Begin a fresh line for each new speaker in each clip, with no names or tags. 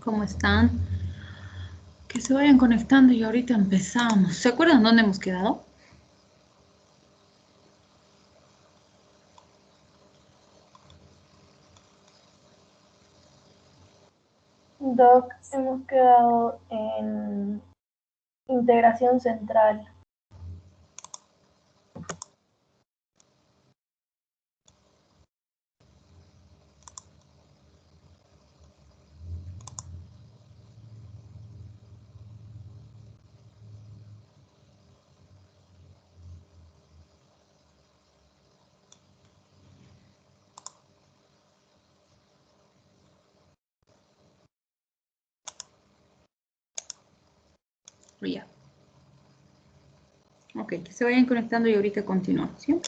¿Cómo están? Que se vayan conectando y ahorita empezamos. ¿Se acuerdan dónde hemos quedado?
Doc, hemos quedado en integración central.
Ya. Ok, que se vayan conectando y ahorita continuamos, ¿sí?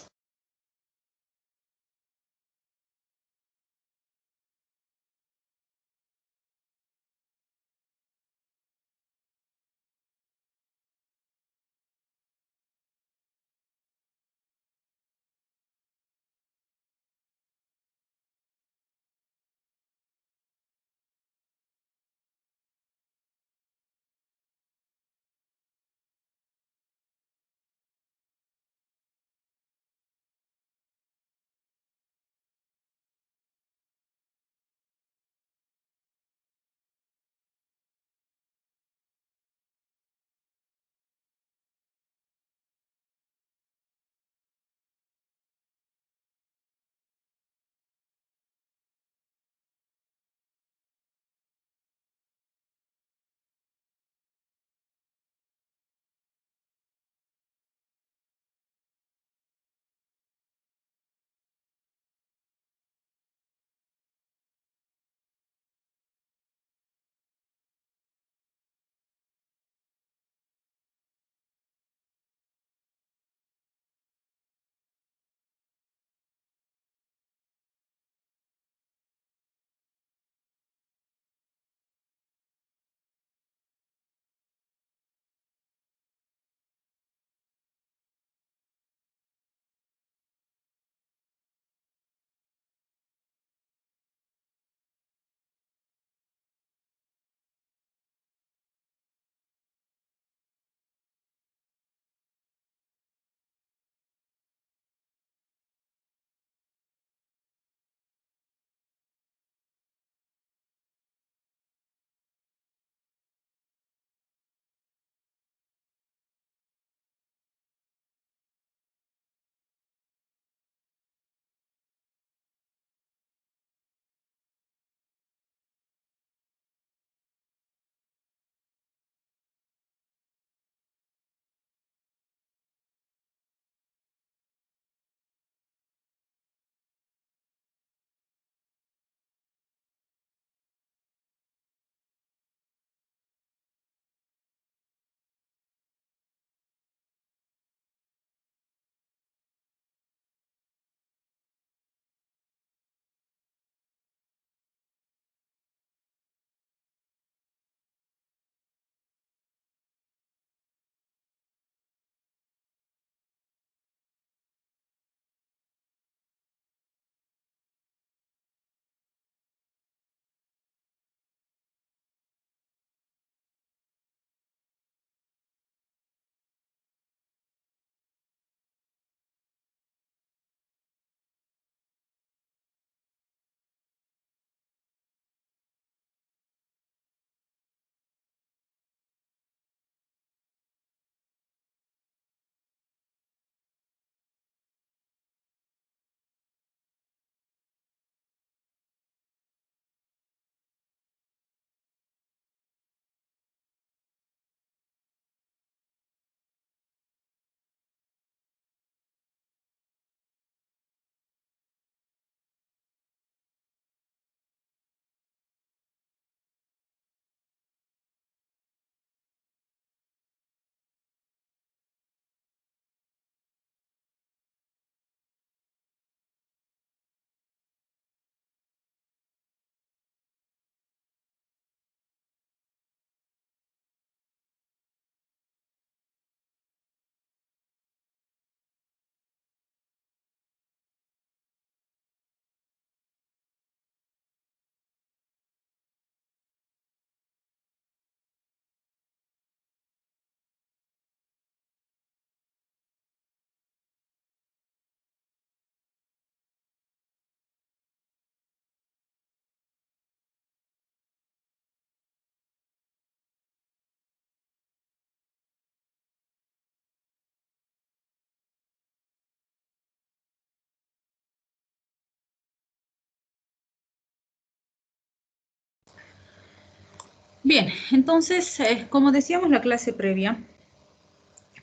Bien, entonces, como decíamos en la clase previa,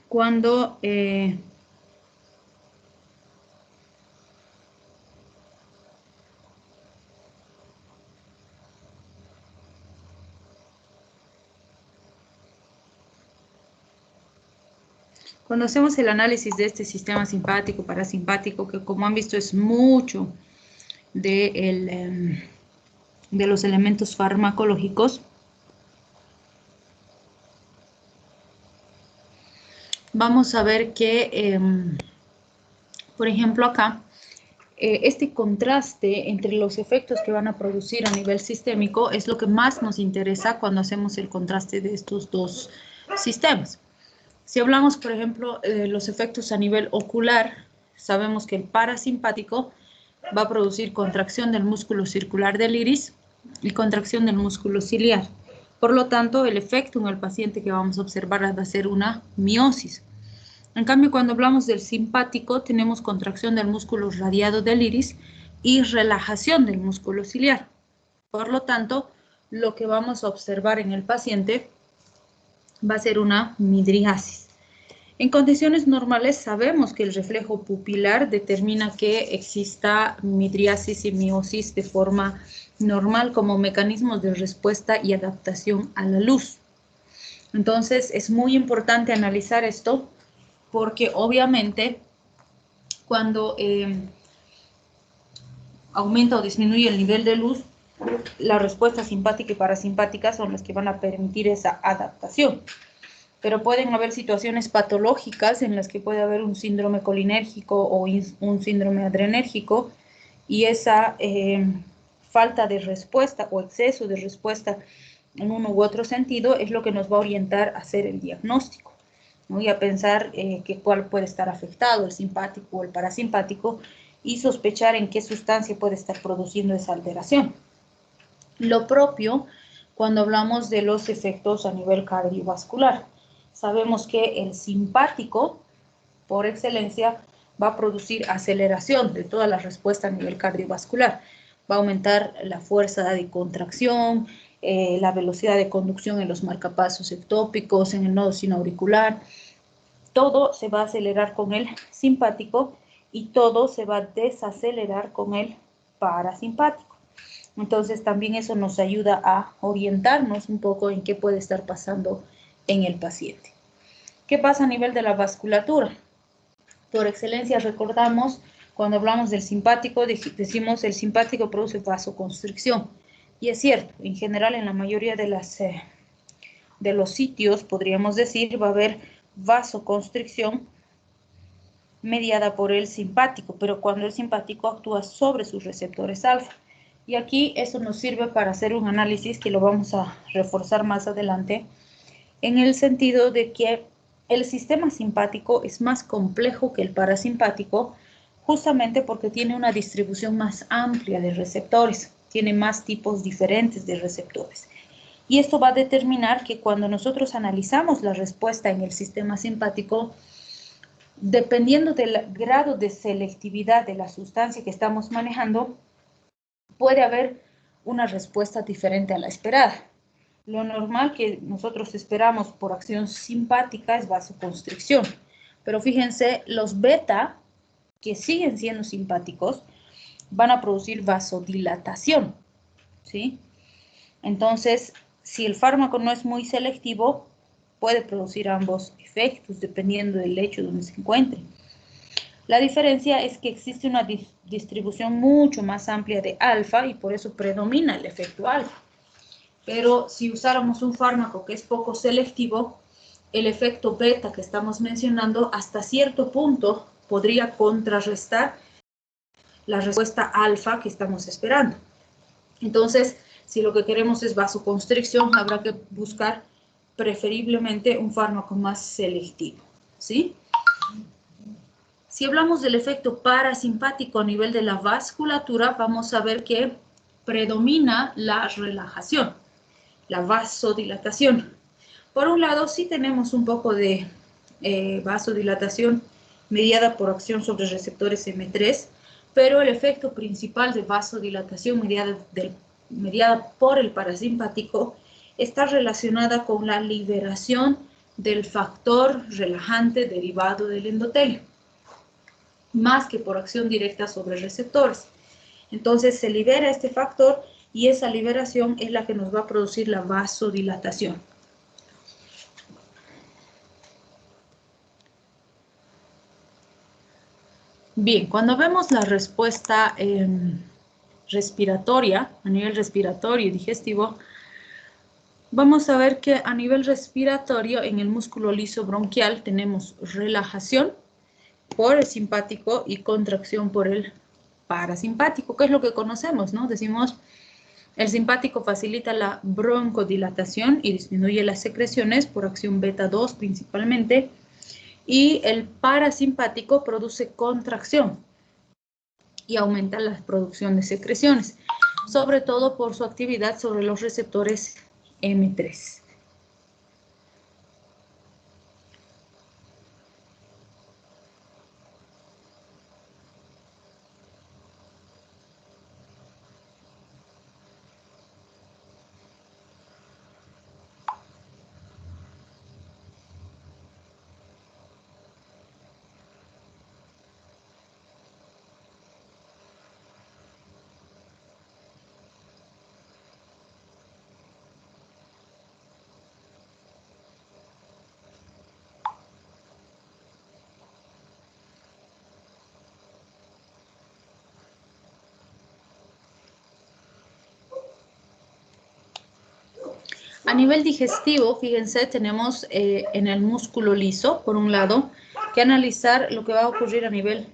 cuando hacemos el análisis de este sistema simpático, parasimpático, que como han visto es mucho de los elementos farmacológicos, vamos a ver que, por ejemplo, acá, este contraste entre los efectos que van a producir a nivel sistémico es lo que más nos interesa cuando hacemos el contraste de estos dos sistemas. Si hablamos, por ejemplo, de los efectos a nivel ocular, sabemos que el parasimpático va a producir contracción del músculo circular del iris y contracción del músculo ciliar. Por lo tanto, el efecto en el paciente que vamos a observar va a ser una miosis. En cambio, cuando hablamos del simpático, tenemos contracción del músculo radiado del iris y relajación del músculo ciliar. Por lo tanto, lo que vamos a observar en el paciente va a ser una midriasis. En condiciones normales sabemos que el reflejo pupilar determina que exista midriasis y miosis de forma normal como mecanismos de respuesta y adaptación a la luz. Entonces es muy importante analizar esto porque obviamente cuando aumenta o disminuye el nivel de luz, la respuesta simpática y parasimpática son las que van a permitir esa adaptación. Pero pueden haber situaciones patológicas en las que puede haber un síndrome colinérgico o un síndrome adrenérgico y esa falta de respuesta o exceso de respuesta en uno u otro sentido es lo que nos va a orientar a hacer el diagnóstico, ¿no? Y a pensar que cuál puede estar afectado, el simpático o el parasimpático, y sospechar en qué sustancia puede estar produciendo esa alteración. Lo propio cuando hablamos de los efectos a nivel cardiovascular. Sabemos que el simpático, por excelencia, va a producir aceleración de toda la respuesta a nivel cardiovascular. Va a aumentar la fuerza de contracción, la velocidad de conducción en los marcapasos ectópicos, en el nodo sinoauricular. Todo se va a acelerar con el simpático y todo se va a desacelerar con el parasimpático. Entonces también eso nos ayuda a orientarnos un poco en qué puede estar pasando en el paciente. ¿Qué pasa a nivel de la vasculatura? Por excelencia recordamos, cuando hablamos del simpático, decimos el simpático produce vasoconstricción. Y es cierto, en general en la mayoría de los sitios, podríamos decir, va a haber vasoconstricción mediada por el simpático, pero cuando el simpático actúa sobre sus receptores alfa. Y aquí eso nos sirve para hacer un análisis que lo vamos a reforzar más adelante, en el sentido de que el sistema simpático es más complejo que el parasimpático, justamente porque tiene una distribución más amplia de receptores, tiene más tipos diferentes de receptores. Y esto va a determinar que cuando nosotros analizamos la respuesta en el sistema simpático, dependiendo del grado de selectividad de la sustancia que estamos manejando, puede haber una respuesta diferente a la esperada. Lo normal que nosotros esperamos por acción simpática es vasoconstricción. Pero fíjense, los beta, que siguen siendo simpáticos, van a producir vasodilatación, ¿sí? Entonces, si el fármaco no es muy selectivo, puede producir ambos efectos, dependiendo del lecho donde se encuentre. La diferencia es que existe una distribución mucho más amplia de alfa y por eso predomina el efecto alfa. Pero si usáramos un fármaco que es poco selectivo, el efecto beta que estamos mencionando hasta cierto punto podría contrarrestar la respuesta alfa que estamos esperando. Entonces, si lo que queremos es vasoconstricción, habrá que buscar preferiblemente un fármaco más selectivo, ¿sí? Si hablamos del efecto parasimpático a nivel de la vasculatura, vamos a ver que predomina la relajación, la vasodilatación. Por un lado, sí tenemos un poco de vasodilatación mediada por acción sobre receptores M3, pero el efecto principal de vasodilatación mediada por el parasimpático está relacionada con la liberación del factor relajante derivado del endotelio, más que por acción directa sobre receptores. Entonces se libera este factor y esa liberación es la que nos va a producir la vasodilatación. Bien, cuando vemos la respuesta respiratoria, a nivel respiratorio y digestivo, vamos a ver que a nivel respiratorio en el músculo liso bronquial tenemos relajación por el simpático y contracción por el parasimpático, que es lo que conocemos, ¿no? Decimos, el simpático facilita la broncodilatación y disminuye las secreciones por acción beta 2 principalmente, y el parasimpático produce contracción y aumenta la producción de secreciones, sobre todo por su actividad sobre los receptores M3. A nivel digestivo, fíjense, tenemos en el músculo liso, por un lado, que analizar lo que va a ocurrir a nivel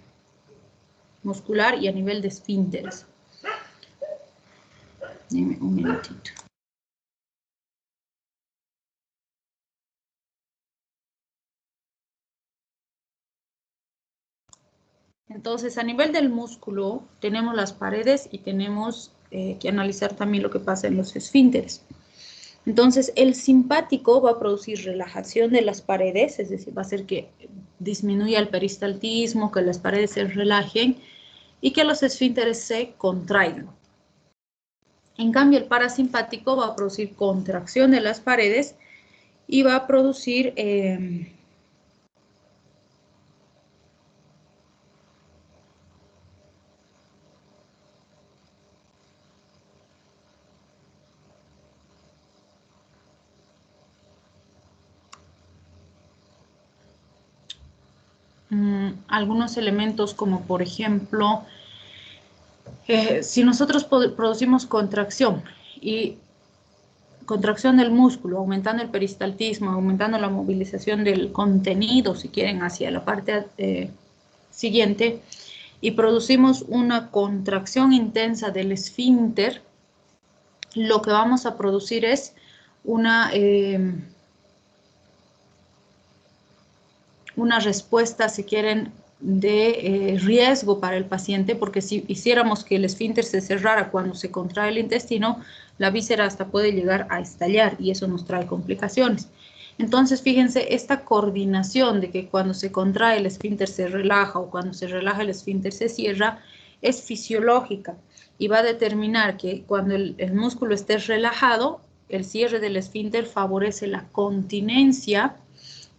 muscular y a nivel de esfínteres. Dime un minutito. Entonces, a nivel del músculo, tenemos las paredes y tenemos que analizar también lo que pasa en los esfínteres. Entonces, el simpático va a producir relajación de las paredes, es decir, va a hacer que disminuya el peristaltismo, que las paredes se relajen y que los esfínteres se contraigan. En cambio, el parasimpático va a producir contracción de las paredes y va a producir algunos elementos como, por ejemplo, si nosotros producimos contracción y contracción del músculo, aumentando el peristaltismo, aumentando la movilización del contenido, si quieren, hacia la parte siguiente, y producimos una contracción intensa del esfínter, lo que vamos a producir es una respuesta, si quieren, de riesgo para el paciente, porque si hiciéramos que el esfínter se cerrara cuando se contrae el intestino, la víscera hasta puede llegar a estallar y eso nos trae complicaciones. Entonces, fíjense, esta coordinación de que cuando se contrae el esfínter se relaja o cuando se relaja el esfínter se cierra, es fisiológica y va a determinar que cuando el músculo esté relajado, el cierre del esfínter favorece la continencia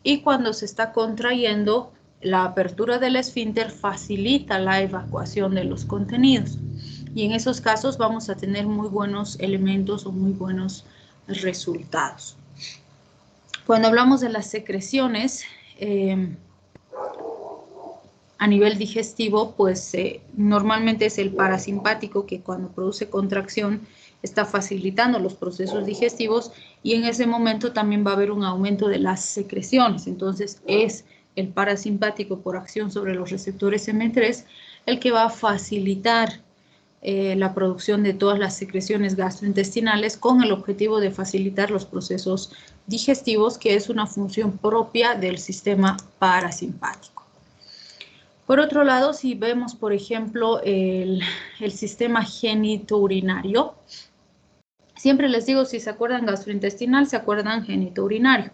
y cuando se está contrayendo, la apertura del esfínter facilita la evacuación de los contenidos. Y en esos casos vamos a tener muy buenos elementos o muy buenos resultados. Cuando hablamos de las secreciones, a nivel digestivo, pues normalmente es el parasimpático que cuando produce contracción está facilitando los procesos digestivos y en ese momento también va a haber un aumento de las secreciones. Entonces es el parasimpático por acción sobre los receptores M3 el que va a facilitar la producción de todas las secreciones gastrointestinales con el objetivo de facilitar los procesos digestivos, que es una función propia del sistema parasimpático. Por otro lado, si vemos, por ejemplo, el sistema genitourinario, siempre les digo, si se acuerdan gastrointestinal, se acuerdan genitourinario,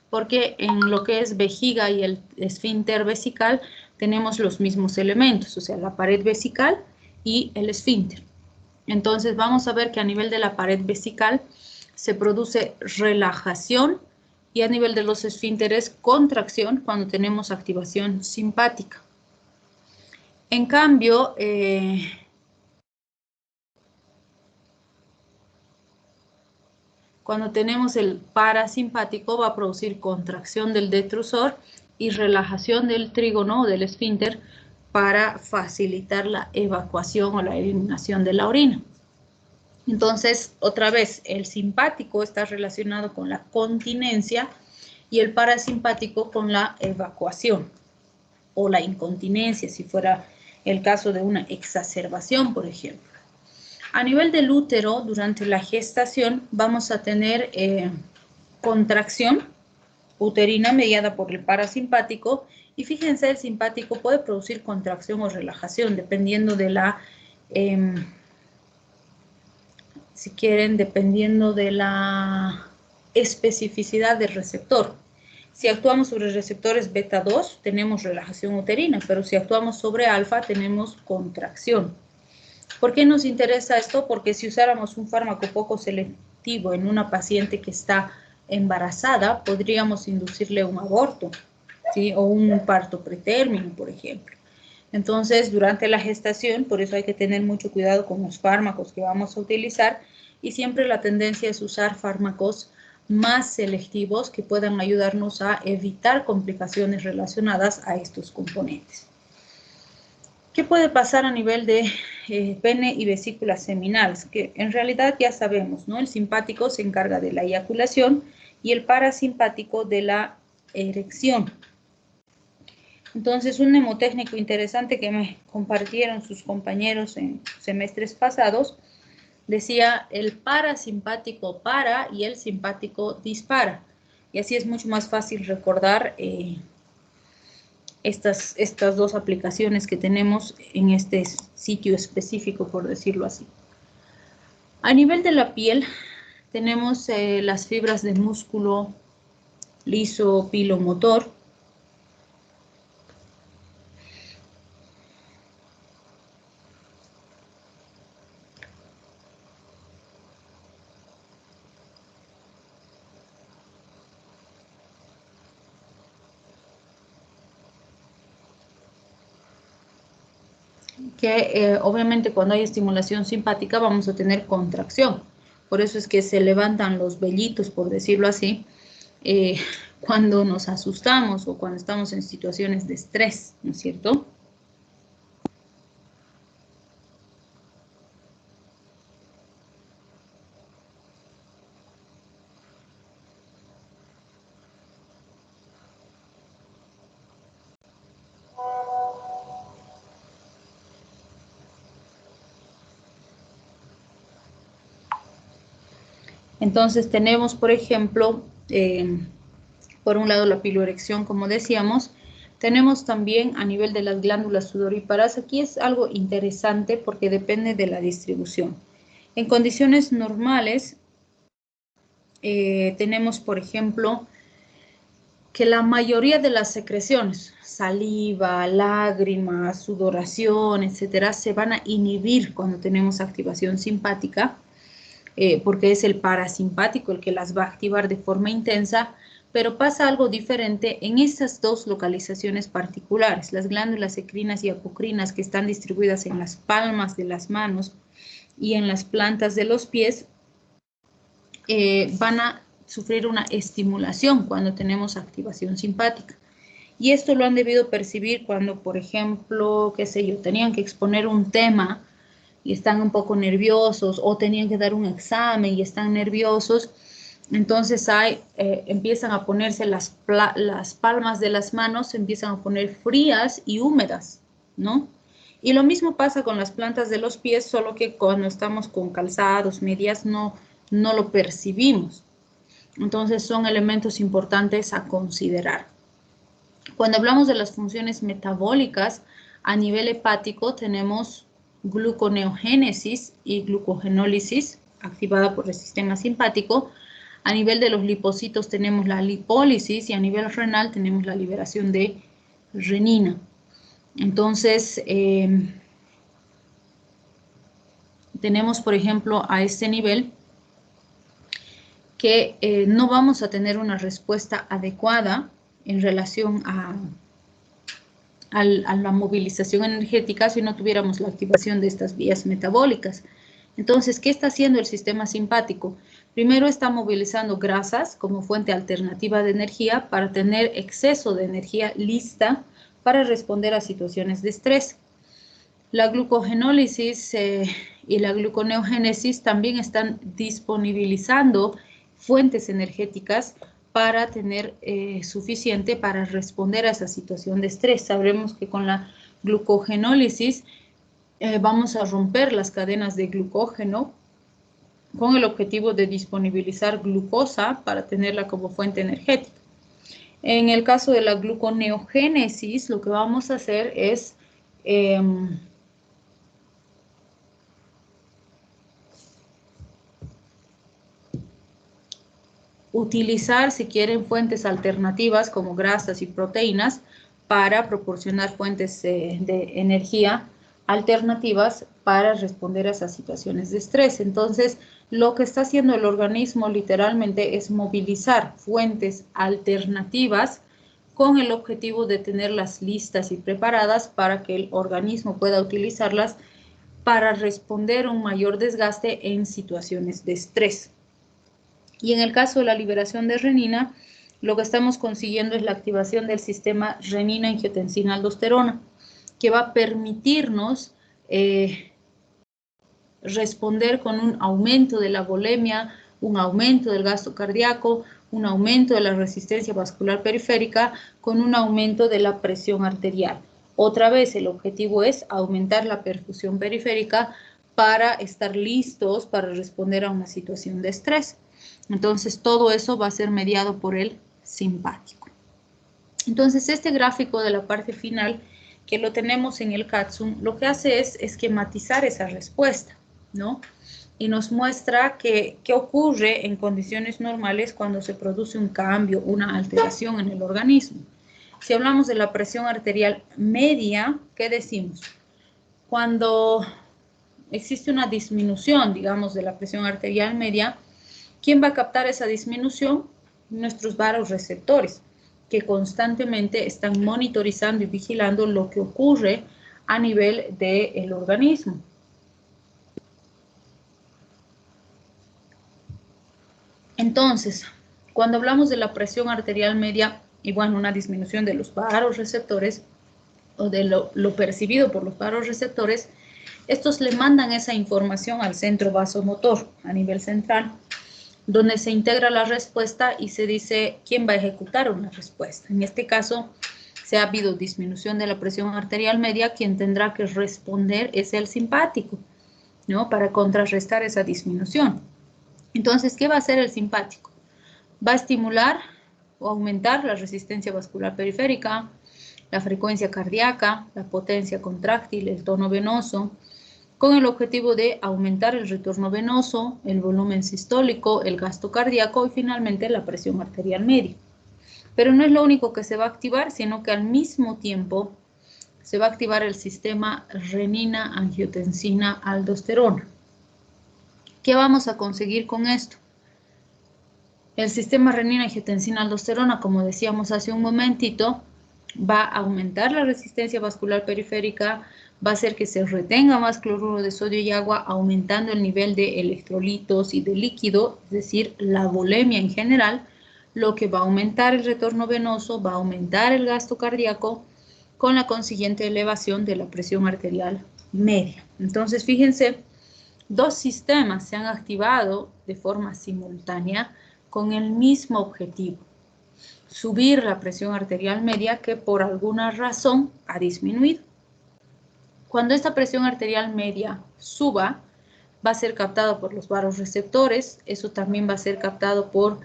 porque en lo que es vejiga y el esfínter vesical tenemos los mismos elementos, o sea, la pared vesical y el esfínter. Entonces, vamos a ver que a nivel de la pared vesical se produce relajación y a nivel de los esfínteres contracción cuando tenemos activación simpática. En cambio, cuando tenemos el parasimpático va a producir contracción del detrusor y relajación del trígono o del esfínter para facilitar la evacuación o la eliminación de la orina. Entonces, otra vez, el simpático está relacionado con la continencia y el parasimpático con la evacuación o la incontinencia, si fuera el caso de una exacerbación, por ejemplo. A nivel del útero, durante la gestación, vamos a tener contracción uterina mediada por el parasimpático y fíjense, el simpático puede producir contracción o relajación dependiendo de la, si quieren, dependiendo de la especificidad del receptor. Si actuamos sobre receptores beta 2, tenemos relajación uterina, pero si actuamos sobre alfa, tenemos contracción. ¿Por qué nos interesa esto? Porque si usáramos un fármaco poco selectivo en una paciente que está embarazada, podríamos inducirle un aborto, ¿sí? O un parto pretérmino, por ejemplo. Entonces, durante la gestación, por eso hay que tener mucho cuidado con los fármacos que vamos a utilizar y siempre la tendencia es usar fármacos más selectivos que puedan ayudarnos a evitar complicaciones relacionadas a estos componentes. ¿Qué puede pasar a nivel de pene y vesículas seminales? Que en realidad ya sabemos, ¿no? El simpático se encarga de la eyaculación y el parasimpático de la erección. Entonces, un mnemotécnico interesante que me compartieron sus compañeros en semestres pasados, decía el parasimpático para y el simpático dispara. Y así es mucho más fácil recordar estas dos aplicaciones que tenemos en este sitio específico, por decirlo así. A nivel de la piel, tenemos las fibras de músculo liso pilomotor. Que obviamente cuando hay estimulación simpática vamos a tener contracción. Por eso es que se levantan los vellitos, por decirlo así, cuando nos asustamos o cuando estamos en situaciones de estrés, ¿no es cierto? Entonces tenemos, por ejemplo, por un lado la piloerección, como decíamos. Tenemos también a nivel de las glándulas sudoríparas. Aquí es algo interesante porque depende de la distribución. En condiciones normales tenemos, por ejemplo, que la mayoría de las secreciones, saliva, lágrimas, sudoración, etcétera, se van a inhibir cuando tenemos activación simpática. Porque es el parasimpático el que las va a activar de forma intensa, pero pasa algo diferente en estas dos localizaciones particulares, las glándulas endocrinas y apocrinas que están distribuidas en las palmas de las manos y en las plantas de los pies, van a sufrir una estimulación cuando tenemos activación simpática. Y esto lo han debido percibir cuando, por ejemplo, qué sé yo, tenían que exponer un tema y están un poco nerviosos o tenían que dar un examen y están nerviosos. Entonces empiezan a ponerse las palmas de las manos, se empiezan a poner frías y húmedas, ¿no? Y lo mismo pasa con las plantas de los pies, solo que cuando estamos con calzados, medias, no lo percibimos. Entonces son elementos importantes a considerar. Cuando hablamos de las funciones metabólicas, a nivel hepático tenemos gluconeogénesis y glucogenólisis activada por el sistema simpático. A nivel de los lipocitos tenemos la lipólisis y a nivel renal tenemos la liberación de renina. Entonces, tenemos, por ejemplo, a este nivel que no vamos a tener una respuesta adecuada en relación a la movilización energética si no tuviéramos la activación de estas vías metabólicas. Entonces, ¿qué está haciendo el sistema simpático? Primero está movilizando grasas como fuente alternativa de energía para tener exceso de energía lista para responder a situaciones de estrés. La glucogenólisis y la gluconeogénesis también están disponibilizando fuentes energéticas para tener suficiente para responder a esa situación de estrés. Sabremos que con la glucogenólisis vamos a romper las cadenas de glucógeno con el objetivo de disponibilizar glucosa para tenerla como fuente energética. En el caso de la gluconeogénesis, lo que vamos a hacer es utilizar, si quieren, fuentes alternativas como grasas y proteínas para proporcionar fuentes de energía alternativas para responder a esas situaciones de estrés. Entonces, lo que está haciendo el organismo literalmente es movilizar fuentes alternativas con el objetivo de tenerlas listas y preparadas para que el organismo pueda utilizarlas para responder a un mayor desgaste en situaciones de estrés. Y en el caso de la liberación de renina, lo que estamos consiguiendo es la activación del sistema renina-angiotensina-aldosterona, que va a permitirnos responder con un aumento de la volemia, un aumento del gasto cardíaco, un aumento de la resistencia vascular periférica, con un aumento de la presión arterial. Otra vez, el objetivo es aumentar la perfusión periférica para estar listos para responder a una situación de estrés. Entonces, todo eso va a ser mediado por el simpático. Entonces, este gráfico de la parte final, que lo tenemos en el CATSUM, lo que hace es esquematizar esa respuesta, ¿no? Y nos muestra qué ocurre en condiciones normales cuando se produce un cambio, una alteración en el organismo. Si hablamos de la presión arterial media, ¿qué decimos? Cuando existe una disminución, digamos, de la presión arterial media, ¿quién va a captar esa disminución? Nuestros vasoreceptores, que constantemente están monitorizando y vigilando lo que ocurre a nivel del organismo. Entonces, cuando hablamos de la presión arterial media, y bueno, una disminución de los vasoreceptores, o de lo percibido por los vasoreceptores, estos le mandan esa información al centro vasomotor a nivel central, donde se integra la respuesta y se dice quién va a ejecutar una respuesta. En este caso, si ha habido disminución de la presión arterial media, quien tendrá que responder es el simpático, ¿no? Para contrarrestar esa disminución. Entonces, ¿qué va a hacer el simpático? Va a estimular o aumentar la resistencia vascular periférica, la frecuencia cardíaca, la potencia contráctil, el tono venoso, con el objetivo de aumentar el retorno venoso, el volumen sistólico, el gasto cardíaco y finalmente la presión arterial media. Pero no es lo único que se va a activar, sino que al mismo tiempo se va a activar el sistema renina-angiotensina-aldosterona. ¿Qué vamos a conseguir con esto? El sistema renina-angiotensina-aldosterona, como decíamos hace un momentito, va a aumentar la resistencia vascular periférica, va a hacer que se retenga más cloruro de sodio y agua, aumentando el nivel de electrolitos y de líquido, es decir, la volemia en general, lo que va a aumentar el retorno venoso, va a aumentar el gasto cardíaco, con la consiguiente elevación de la presión arterial media. Entonces, fíjense, dos sistemas se han activado de forma simultánea con el mismo objetivo: subir la presión arterial media, que por alguna razón ha disminuido. Cuando esta presión arterial media suba, va a ser captado por los vasoreceptores, eso también va a ser captado por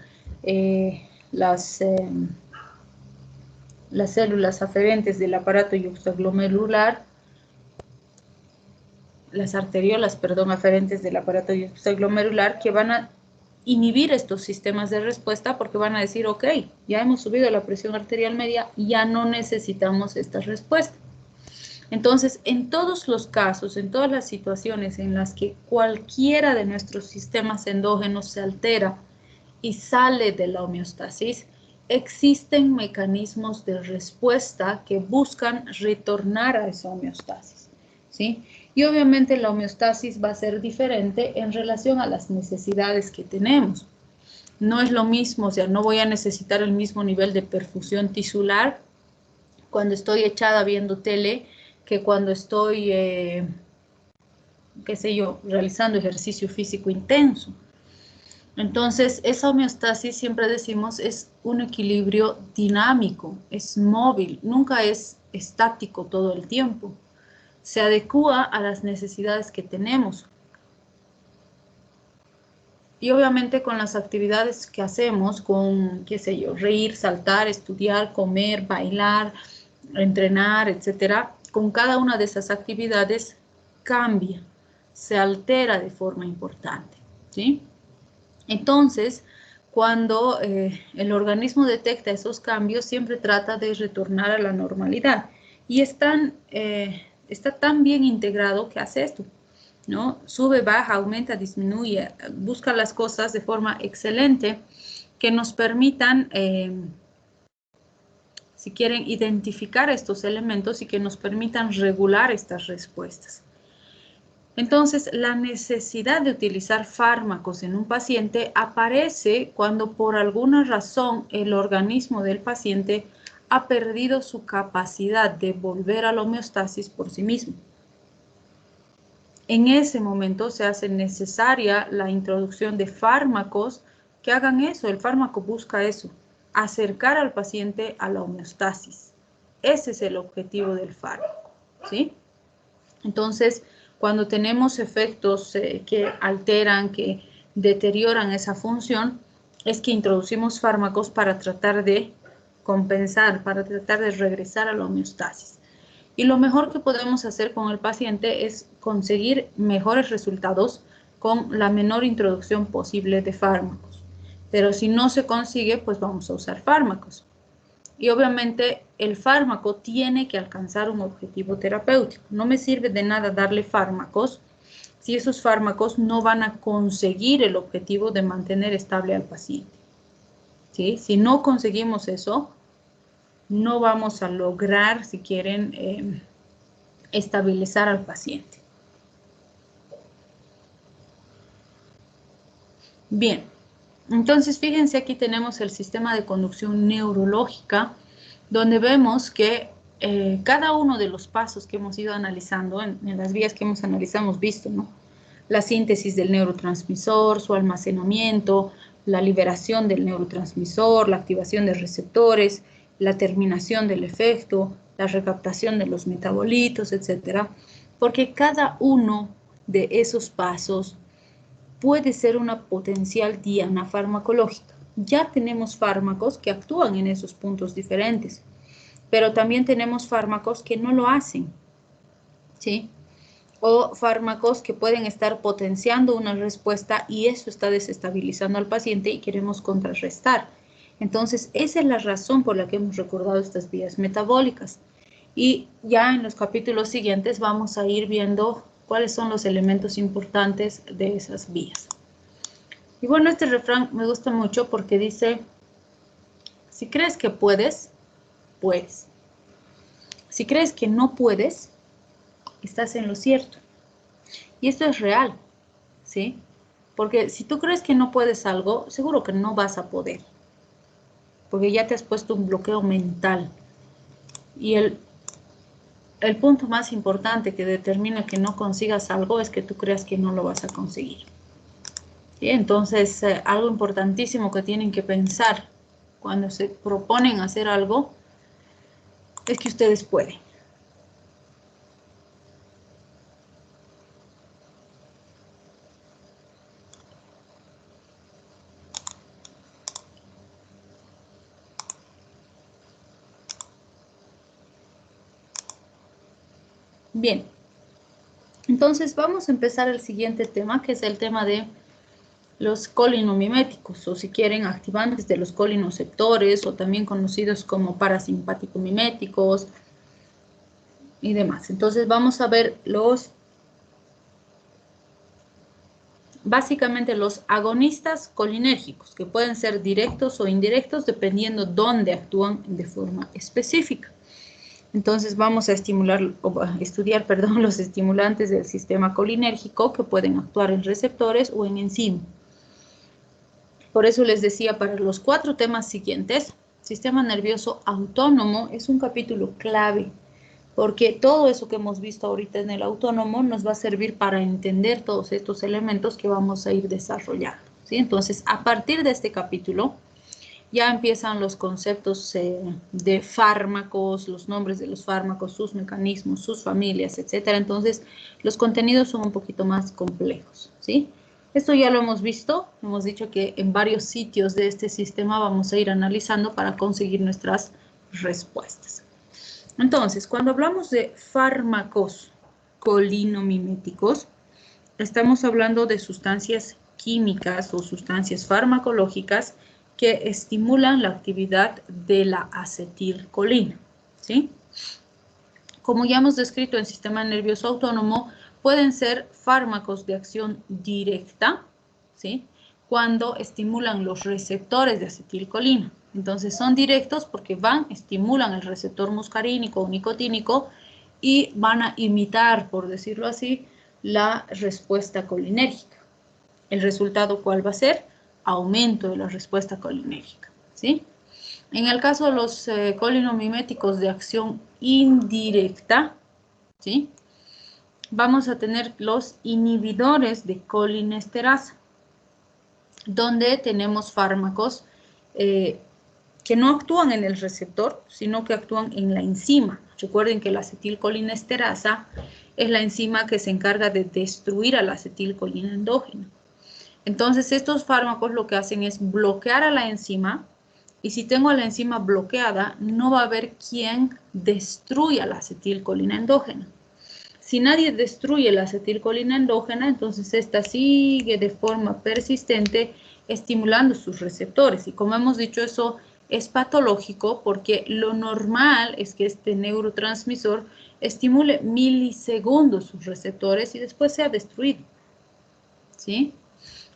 las células aferentes del aparato yuxtaglomerular, las arteriolas, perdón, aferentes del aparato yuxtaglomerular, que van a inhibir estos sistemas de respuesta porque van a decir, ok, ya hemos subido la presión arterial media, ya no necesitamos esta respuesta. Entonces, en todos los casos, en todas las situaciones en las que cualquiera de nuestros sistemas endógenos se altera y sale de la homeostasis, existen mecanismos de respuesta que buscan retornar a esa homeostasis, ¿sí? Y obviamente la homeostasis va a ser diferente en relación a las necesidades que tenemos. No es lo mismo, o sea, no voy a necesitar el mismo nivel de perfusión tisular cuando estoy echada viendo tele que cuando estoy, qué sé yo, realizando ejercicio físico intenso. Entonces, esa homeostasis, siempre decimos, es un equilibrio dinámico, es móvil, nunca es estático todo el tiempo. Se adecúa a las necesidades que tenemos. Y obviamente con las actividades que hacemos, con, qué sé yo, reír, saltar, estudiar, comer, bailar, entrenar, etcétera, con cada una de esas actividades cambia, se altera de forma importante, ¿sí? Entonces, cuando el organismo detecta esos cambios, siempre trata de retornar a la normalidad. Y está tan bien integrado que hace esto, ¿no? Sube, baja, aumenta, disminuye, busca las cosas de forma excelente que nos permitan, si quieren, identificar estos elementos y que nos permitan regular estas respuestas. Entonces, la necesidad de utilizar fármacos en un paciente aparece cuando por alguna razón el organismo del paciente ha perdido su capacidad de volver a la homeostasis por sí mismo. En ese momento se hace necesaria la introducción de fármacos que hagan eso. El fármaco busca eso, acercar al paciente a la homeostasis. Ese es el objetivo del fármaco, ¿sí? Entonces, cuando tenemos efectos que alteran, que deterioran esa función, es que introducimos fármacos para tratar de compensar, para tratar de regresar a la homeostasis. Y lo mejor que podemos hacer con el paciente es conseguir mejores resultados con la menor introducción posible de fármacos. Pero si no se consigue, pues vamos a usar fármacos. Y obviamente el fármaco tiene que alcanzar un objetivo terapéutico. No me sirve de nada darle fármacos si esos fármacos no van a conseguir el objetivo de mantener estable al paciente, ¿sí? Si no conseguimos eso, no vamos a lograr, si quieren, estabilizar al paciente. Bien, entonces fíjense, aquí tenemos el sistema de conducción neurológica, donde vemos que cada uno de los pasos que hemos ido analizando, en las vías que hemos analizado, hemos visto, ¿no? La síntesis del neurotransmisor, su almacenamiento, la liberación del neurotransmisor, la activación de receptores, la terminación del efecto, la recaptación de los metabolitos, etcétera, porque cada uno de esos pasos puede ser una potencial diana farmacológica. Ya tenemos fármacos que actúan en esos puntos diferentes, pero también tenemos fármacos que no lo hacen, ¿sí? O fármacos que pueden estar potenciando una respuesta y eso está desestabilizando al paciente y queremos contrarrestar. Entonces, esa es la razón por la que hemos recordado estas vías metabólicas. Y ya en los capítulos siguientes vamos a ir viendo cuáles son los elementos importantes de esas vías. Y bueno, este refrán me gusta mucho porque dice, si crees que puedes, puedes. Si crees que no puedes, estás en lo cierto. Y esto es real, ¿sí? Porque si tú crees que no puedes algo, seguro que no vas a poder. Porque ya te has puesto un bloqueo mental. Y el punto más importante que determina que no consigas algo es que tú creas que no lo vas a conseguir. ¿Sí? Entonces, algo importantísimo que tienen que pensar cuando se proponen hacer algo es que ustedes pueden. Bien, entonces vamos a empezar el siguiente tema, que es el tema de los colinamiméticos, o si quieren, activantes de los colinoceptores, o también conocidos como parasimpático-miméticos y demás. Entonces vamos a ver los básicamente los agonistas colinérgicos, que pueden ser directos o indirectos dependiendo dónde actúan de forma específica. Entonces vamos a estudiar los estimulantes del sistema colinérgico que pueden actuar en receptores o en enzimas. Por eso les decía, para los 4 temas siguientes, sistema nervioso autónomo es un capítulo clave, porque todo eso que hemos visto ahorita en el autónomo nos va a servir para entender todos estos elementos que vamos a ir desarrollando, ¿sí? Entonces, a partir de este capítulo, ya empiezan los conceptos de fármacos, los nombres de los fármacos, sus mecanismos, sus familias, etc. Entonces, los contenidos son un poquito más complejos, ¿sí? Esto ya lo hemos visto, hemos dicho que en varios sitios de este sistema vamos a ir analizando para conseguir nuestras respuestas. Entonces, cuando hablamos de fármacos colinomiméticos, estamos hablando de sustancias químicas o sustancias farmacológicas que estimulan la actividad de la acetilcolina, ¿sí? Como ya hemos descrito en sistema nervioso autónomo, pueden ser fármacos de acción directa, ¿sí? Cuando estimulan los receptores de acetilcolina. Entonces son directos porque estimulan el receptor muscarínico o nicotínico y van a imitar, por decirlo así, la respuesta colinérgica. ¿El resultado cuál va a ser? Aumento de la respuesta colinérgica, ¿sí? En el caso de los colinomiméticos de acción indirecta, ¿sí? Vamos a tener los inhibidores de colinesterasa, donde tenemos fármacos que no actúan en el receptor, sino que actúan en la enzima. Recuerden que la acetilcolinesterasa es la enzima que se encarga de destruir a la acetilcolina endógena. Entonces, estos fármacos lo que hacen es bloquear a la enzima, y si tengo a la enzima bloqueada, no va a haber quien destruya la acetilcolina endógena. Si nadie destruye la acetilcolina endógena, entonces esta sigue de forma persistente estimulando sus receptores. Y como hemos dicho, eso es patológico porque lo normal es que este neurotransmisor estimule milisegundos sus receptores y después sea destruido, ¿sí?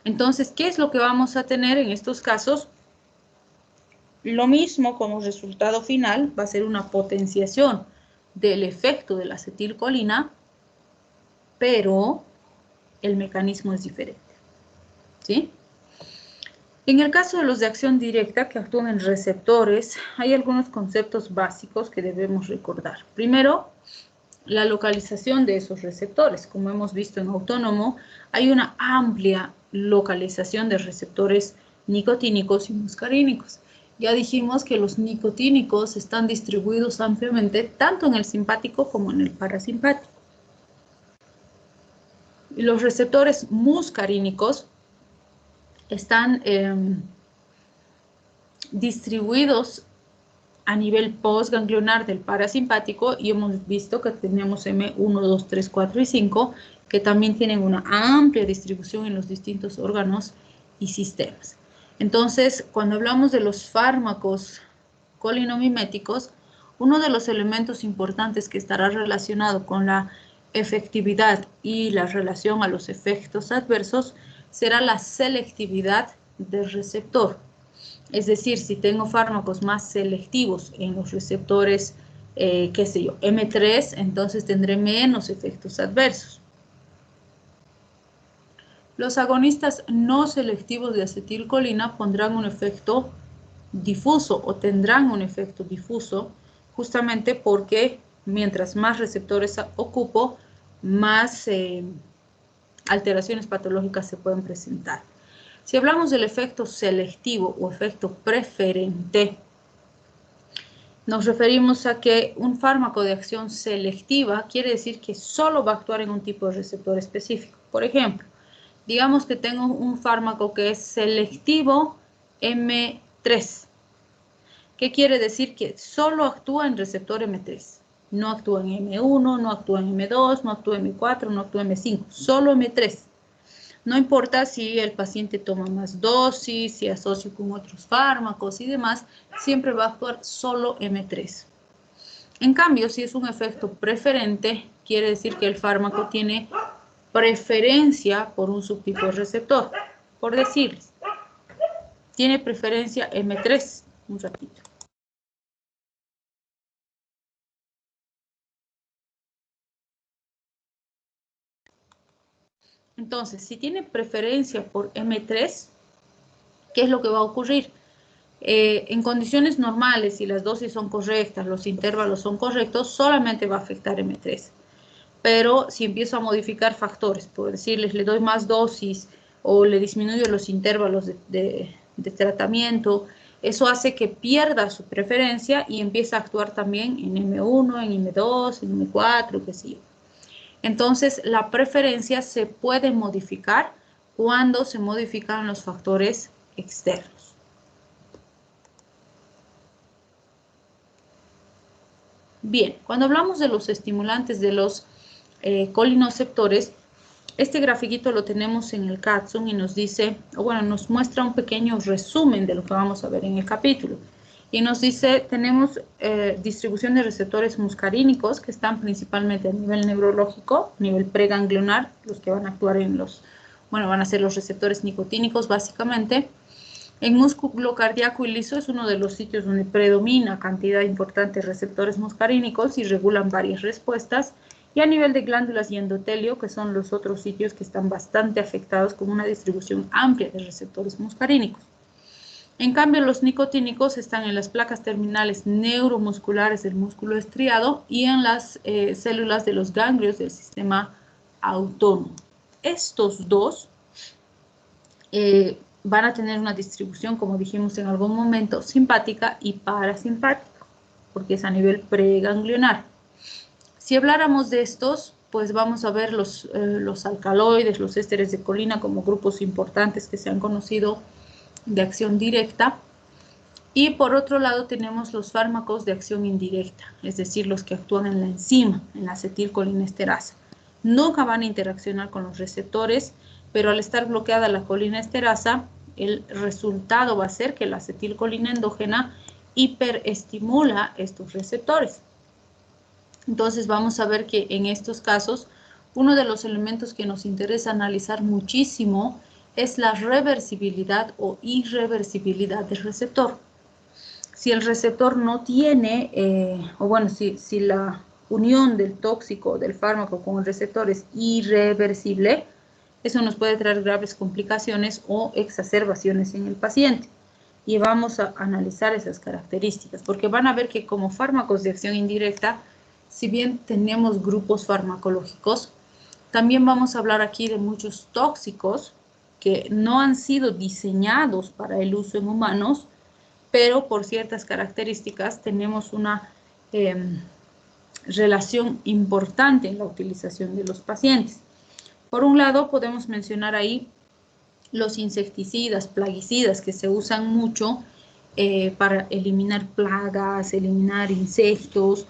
Entonces, ¿qué es lo que vamos a tener en estos casos? Lo mismo como resultado final va a ser una potenciación del efecto de la acetilcolina, pero el mecanismo es diferente, ¿sí? En el caso de los de acción directa que actúan en receptores, hay algunos conceptos básicos que debemos recordar. Primero, la localización de esos receptores. Como hemos visto en autónomo, hay una amplia localización de receptores nicotínicos y muscarínicos. Ya dijimos que los nicotínicos están distribuidos ampliamente tanto en el simpático como en el parasimpático. Y los receptores muscarínicos están distribuidos a nivel postganglionar del parasimpático y hemos visto que tenemos M1, 2, 3, 4 y 5 que también tienen una amplia distribución en los distintos órganos y sistemas. Entonces, cuando hablamos de los fármacos colinomiméticos, uno de los elementos importantes que estará relacionado con la efectividad y la relación a los efectos adversos será la selectividad del receptor. Es decir, si tengo fármacos más selectivos en los receptores, qué sé yo, M3, entonces tendré menos efectos adversos. Los agonistas no selectivos de acetilcolina pondrán un efecto difuso o tendrán un efecto difuso justamente porque mientras más receptores ocupo, más alteraciones patológicas se pueden presentar. Si hablamos del efecto selectivo o efecto preferente, nos referimos a que un fármaco de acción selectiva quiere decir que solo va a actuar en un tipo de receptor específico. Por ejemplo, digamos que tengo un fármaco que es selectivo M3. ¿Qué quiere decir? Que solo actúa en receptor M3. No actúa en M1, no actúa en M2, no actúa en M4, no actúa en M5. Solo M3. No importa si el paciente toma más dosis, si asocia con otros fármacos y demás, siempre va a actuar solo M3. En cambio, si es un efecto preferente, quiere decir que el fármaco tiene preferencia por un subtipo de receptor. Por decirles, tiene preferencia M3. Un ratito. Entonces, si tiene preferencia por M3, ¿qué es lo que va a ocurrir? En condiciones normales, si las dosis son correctas, los intervalos son correctos, solamente va a afectar M3. Pero si empiezo a modificar factores, por decirles, le doy más dosis o le disminuyo los intervalos de tratamiento, eso hace que pierda su preferencia y empiece a actuar también en M1, en M2, en M4, qué sé yo. Entonces, la preferencia se puede modificar cuando se modifican los factores externos. Bien, cuando hablamos de los estimulantes de los colinoceptores, este grafiquito lo tenemos en el Catsun y nos dice, o bueno, nos muestra un pequeño resumen de lo que vamos a ver en el capítulo. Y nos dice, tenemos distribución de receptores muscarínicos que están principalmente a nivel neurológico, a nivel preganglionar, los que van a actuar en los, bueno, van a ser los receptores nicotínicos básicamente. En músculo cardíaco y liso es uno de los sitios donde predomina cantidad importante de receptores muscarínicos y regulan varias respuestas. Y a nivel de glándulas y endotelio, que son los otros sitios que están bastante afectados con una distribución amplia de receptores muscarínicos. En cambio, los nicotínicos están en las placas terminales neuromusculares del músculo estriado y en las células de los ganglios del sistema autónomo. Estos dos van a tener una distribución, como dijimos en algún momento, simpática y parasimpática, porque es a nivel preganglionar. Si habláramos de estos, pues vamos a ver los alcaloides, los ésteres de colina como grupos importantes que se han conocido de acción directa. Y por otro lado tenemos los fármacos de acción indirecta, es decir, los que actúan en la enzima, en la acetilcolinesterasa. Nunca van a interaccionar con los receptores, pero al estar bloqueada la colinesterasa, el resultado va a ser que la acetilcolina endógena hiperestimula estos receptores. Entonces vamos a ver que en estos casos, uno de los elementos que nos interesa analizar muchísimo es la reversibilidad o irreversibilidad del receptor. Si el receptor no tiene, o bueno, si la unión del tóxico, del fármaco con el receptor es irreversible, eso nos puede traer graves complicaciones o exacerbaciones en el paciente. Y vamos a analizar esas características, porque van a ver que como fármacos de acción indirecta, si bien tenemos grupos farmacológicos, también vamos a hablar aquí de muchos tóxicos que no han sido diseñados para el uso en humanos, pero por ciertas características tenemos una relación importante en la utilización de los pacientes. Por un lado, podemos mencionar ahí los insecticidas, plaguicidas, que se usan mucho para eliminar plagas, eliminar insectos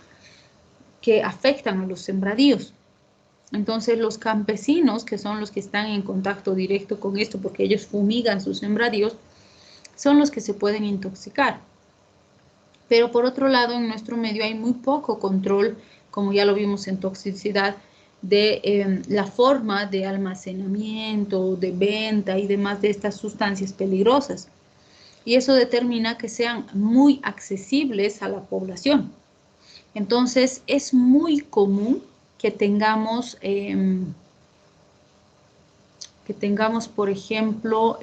que afectan a los sembradíos. Entonces, los campesinos, que son los que están en contacto directo con esto, porque ellos fumigan sus sembradíos, son los que se pueden intoxicar. Pero por otro lado, en nuestro medio hay muy poco control, como ya lo vimos en toxicidad, de la forma de almacenamiento, de venta y demás de estas sustancias peligrosas. Y eso determina que sean muy accesibles a la población. Entonces, es muy común que tengamos, por ejemplo,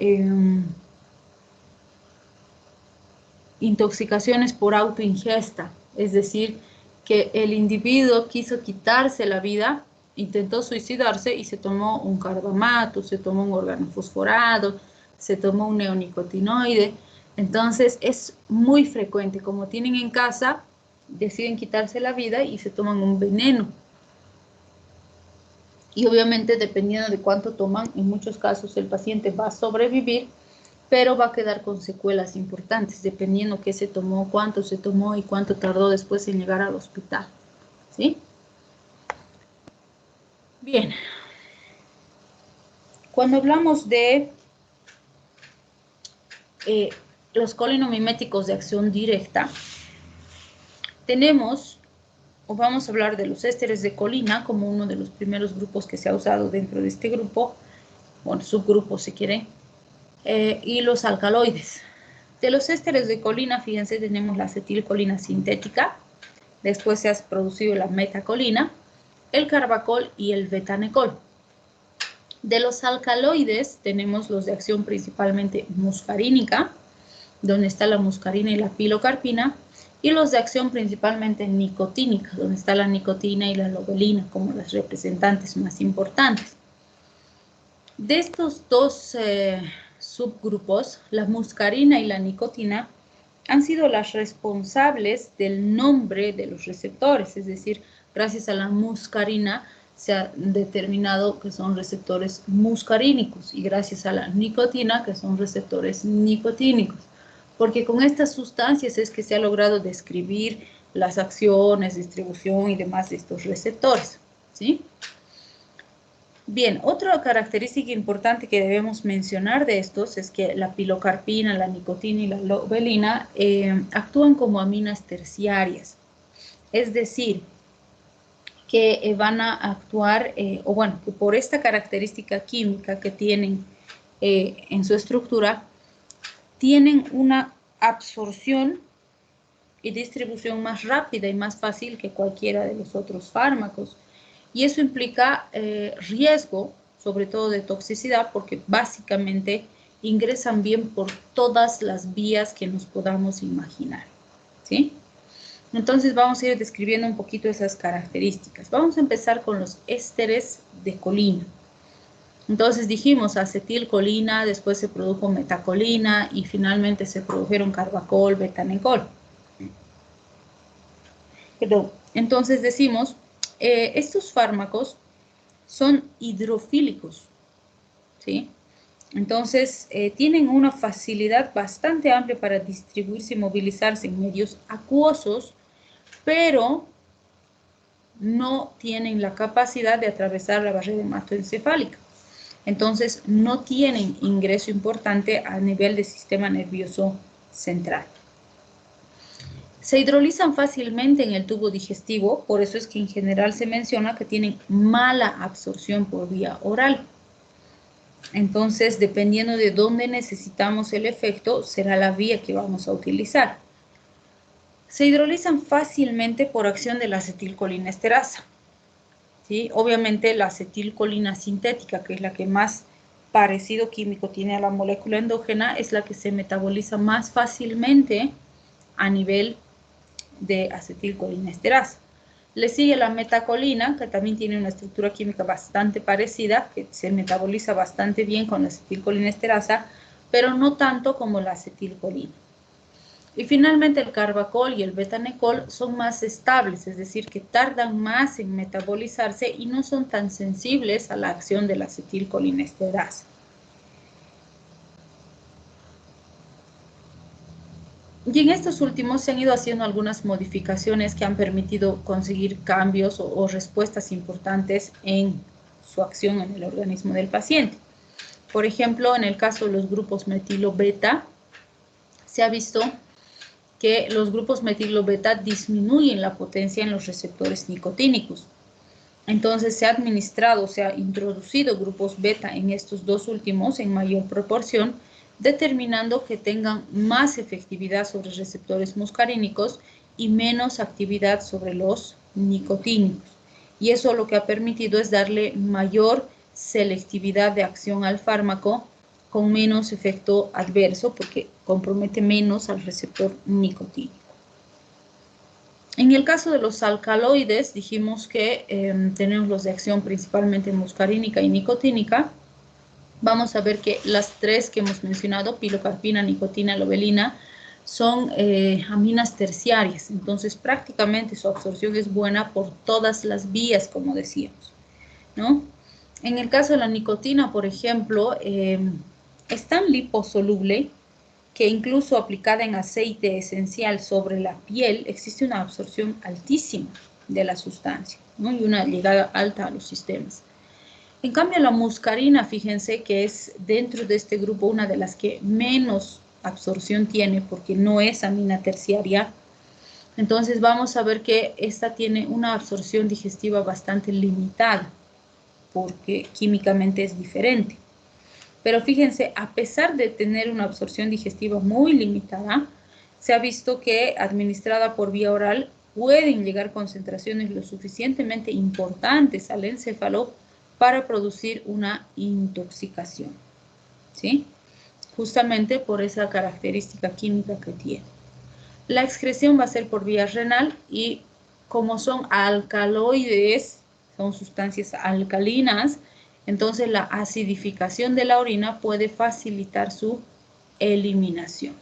intoxicaciones por autoingesta, es decir, que el individuo quiso quitarse la vida, intentó suicidarse y se tomó un carbamato, se tomó un organofosforado, se tomó un neonicotinoide. Entonces es muy frecuente, como tienen en casa, deciden quitarse la vida y se toman un veneno. Y obviamente dependiendo de cuánto toman, en muchos casos el paciente va a sobrevivir, pero va a quedar con secuelas importantes, dependiendo qué se tomó, cuánto se tomó y cuánto tardó después en llegar al hospital. ¿Sí? Bien. Cuando hablamos de los colinamiméticos de acción directa, tenemos o vamos a hablar de los ésteres de colina como uno de los primeros grupos que se ha usado dentro de este grupo, bueno, subgrupo si quieren, y los alcaloides. De los ésteres de colina, fíjense, tenemos la acetilcolina sintética, después se ha producido la metacolina, el carbacol y el betanecol. De los alcaloides tenemos los de acción principalmente muscarínica, donde está la muscarina y la pilocarpina, y los de acción principalmente nicotínica, donde está la nicotina y la lobelina como las representantes más importantes. De estos dos subgrupos, la muscarina y la nicotina han sido las responsables del nombre de los receptores, es decir, gracias a la muscarina se ha determinado que son receptores muscarínicos y gracias a la nicotina que son receptores nicotínicos, porque con estas sustancias es que se ha logrado describir las acciones, distribución y demás de estos receptores, ¿sí? Bien, otra característica importante que debemos mencionar de estos es que la pilocarpina, la nicotina y la lobelina actúan como aminas terciarias, es decir, que van a actuar, o bueno, que por esta característica química que tienen en su estructura, tienen una absorción y distribución más rápida y más fácil que cualquiera de los otros fármacos. Y eso implica riesgo, sobre todo de toxicidad, porque básicamente ingresan bien por todas las vías que nos podamos imaginar, ¿sí? Entonces vamos a ir describiendo un poquito esas características. Vamos a empezar con los ésteres de colina. Entonces dijimos acetilcolina, después se produjo metacolina y finalmente se produjeron carbacol, betanecol. Entonces decimos, estos fármacos son hidrofílicos, ¿sí? Entonces tienen una facilidad bastante amplia para distribuirse y movilizarse en medios acuosos, pero no tienen la capacidad de atravesar la barrera hematoencefálica. Entonces, no tienen ingreso importante a nivel del sistema nervioso central. Se hidrolizan fácilmente en el tubo digestivo, por eso es que en general se menciona que tienen mala absorción por vía oral. Entonces, dependiendo de dónde necesitamos el efecto, será la vía que vamos a utilizar. Se hidrolizan fácilmente por acción de la acetilcolinesterasa. ¿Sí? Obviamente la acetilcolina sintética, que es la que más parecido químico tiene a la molécula endógena, es la que se metaboliza más fácilmente a nivel de acetilcolinesterasa. Le sigue la metacolina, que también tiene una estructura química bastante parecida, que se metaboliza bastante bien con la acetilcolinesterasa, pero no tanto como la acetilcolina. Y finalmente el carbacol y el betanecol son más estables, es decir, que tardan más en metabolizarse y no son tan sensibles a la acción de la acetilcolinesterasa. Y en estos últimos se han ido haciendo algunas modificaciones que han permitido conseguir cambios o respuestas importantes en su acción en el organismo del paciente. Por ejemplo, en el caso de los grupos metilo-beta, se ha visto que los grupos metilo-beta disminuyen la potencia en los receptores nicotínicos. Entonces se ha administrado, se ha introducido grupos beta en estos dos últimos en mayor proporción, determinando que tengan más efectividad sobre receptores muscarínicos y menos actividad sobre los nicotínicos. Y eso lo que ha permitido es darle mayor selectividad de acción al fármaco con menos efecto adverso porque compromete menos al receptor nicotínico. En el caso de los alcaloides, dijimos que tenemos los de acción principalmente muscarínica y nicotínica. Vamos a ver que las tres que hemos mencionado, pilocarpina, nicotina, lobelina, son aminas terciarias. Entonces, prácticamente su absorción es buena por todas las vías, como decíamos, ¿no? En el caso de la nicotina, por ejemplo, es tan liposoluble que incluso aplicada en aceite esencial sobre la piel, existe una absorción altísima de la sustancia, ¿no? Y una llegada alta a los sistemas. En cambio, la muscarina, fíjense que es dentro de este grupo una de las que menos absorción tiene porque no es amina terciaria Entonces vamos a ver que esta tiene una absorción digestiva bastante limitada, porque químicamente es diferente. Pero fíjense, a pesar de tener una absorción digestiva muy limitada, se ha visto que administrada por vía oral pueden llegar concentraciones lo suficientemente importantes al encéfalo para producir una intoxicación, ¿sí? Justamente por esa característica química que tiene. La excreción va a ser por vía renal y como son alcaloides, son sustancias alcalinas, entonces la acidificación de la orina puede facilitar su eliminación.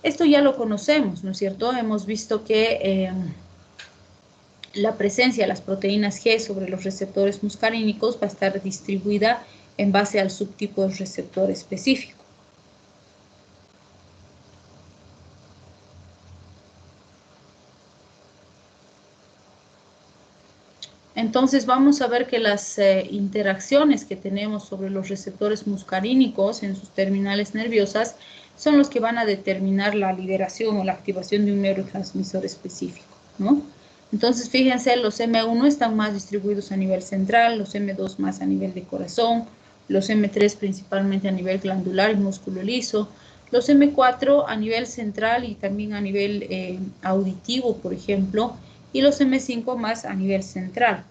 Esto ya lo conocemos, ¿no es cierto? Hemos visto que la presencia de las proteínas G sobre los receptores muscarínicos va a estar distribuida en base al subtipo de receptor específico. Entonces vamos a ver que las interacciones que tenemos sobre los receptores muscarínicos en sus terminales nerviosas son los que van a determinar la liberación o la activación de un neurotransmisor específico, ¿no? Entonces fíjense, los M1 están más distribuidos a nivel central, los M2 más a nivel de corazón, los M3 principalmente a nivel glandular y músculo liso, los M4 a nivel central y también a nivel auditivo, por ejemplo, y los M5 más a nivel central.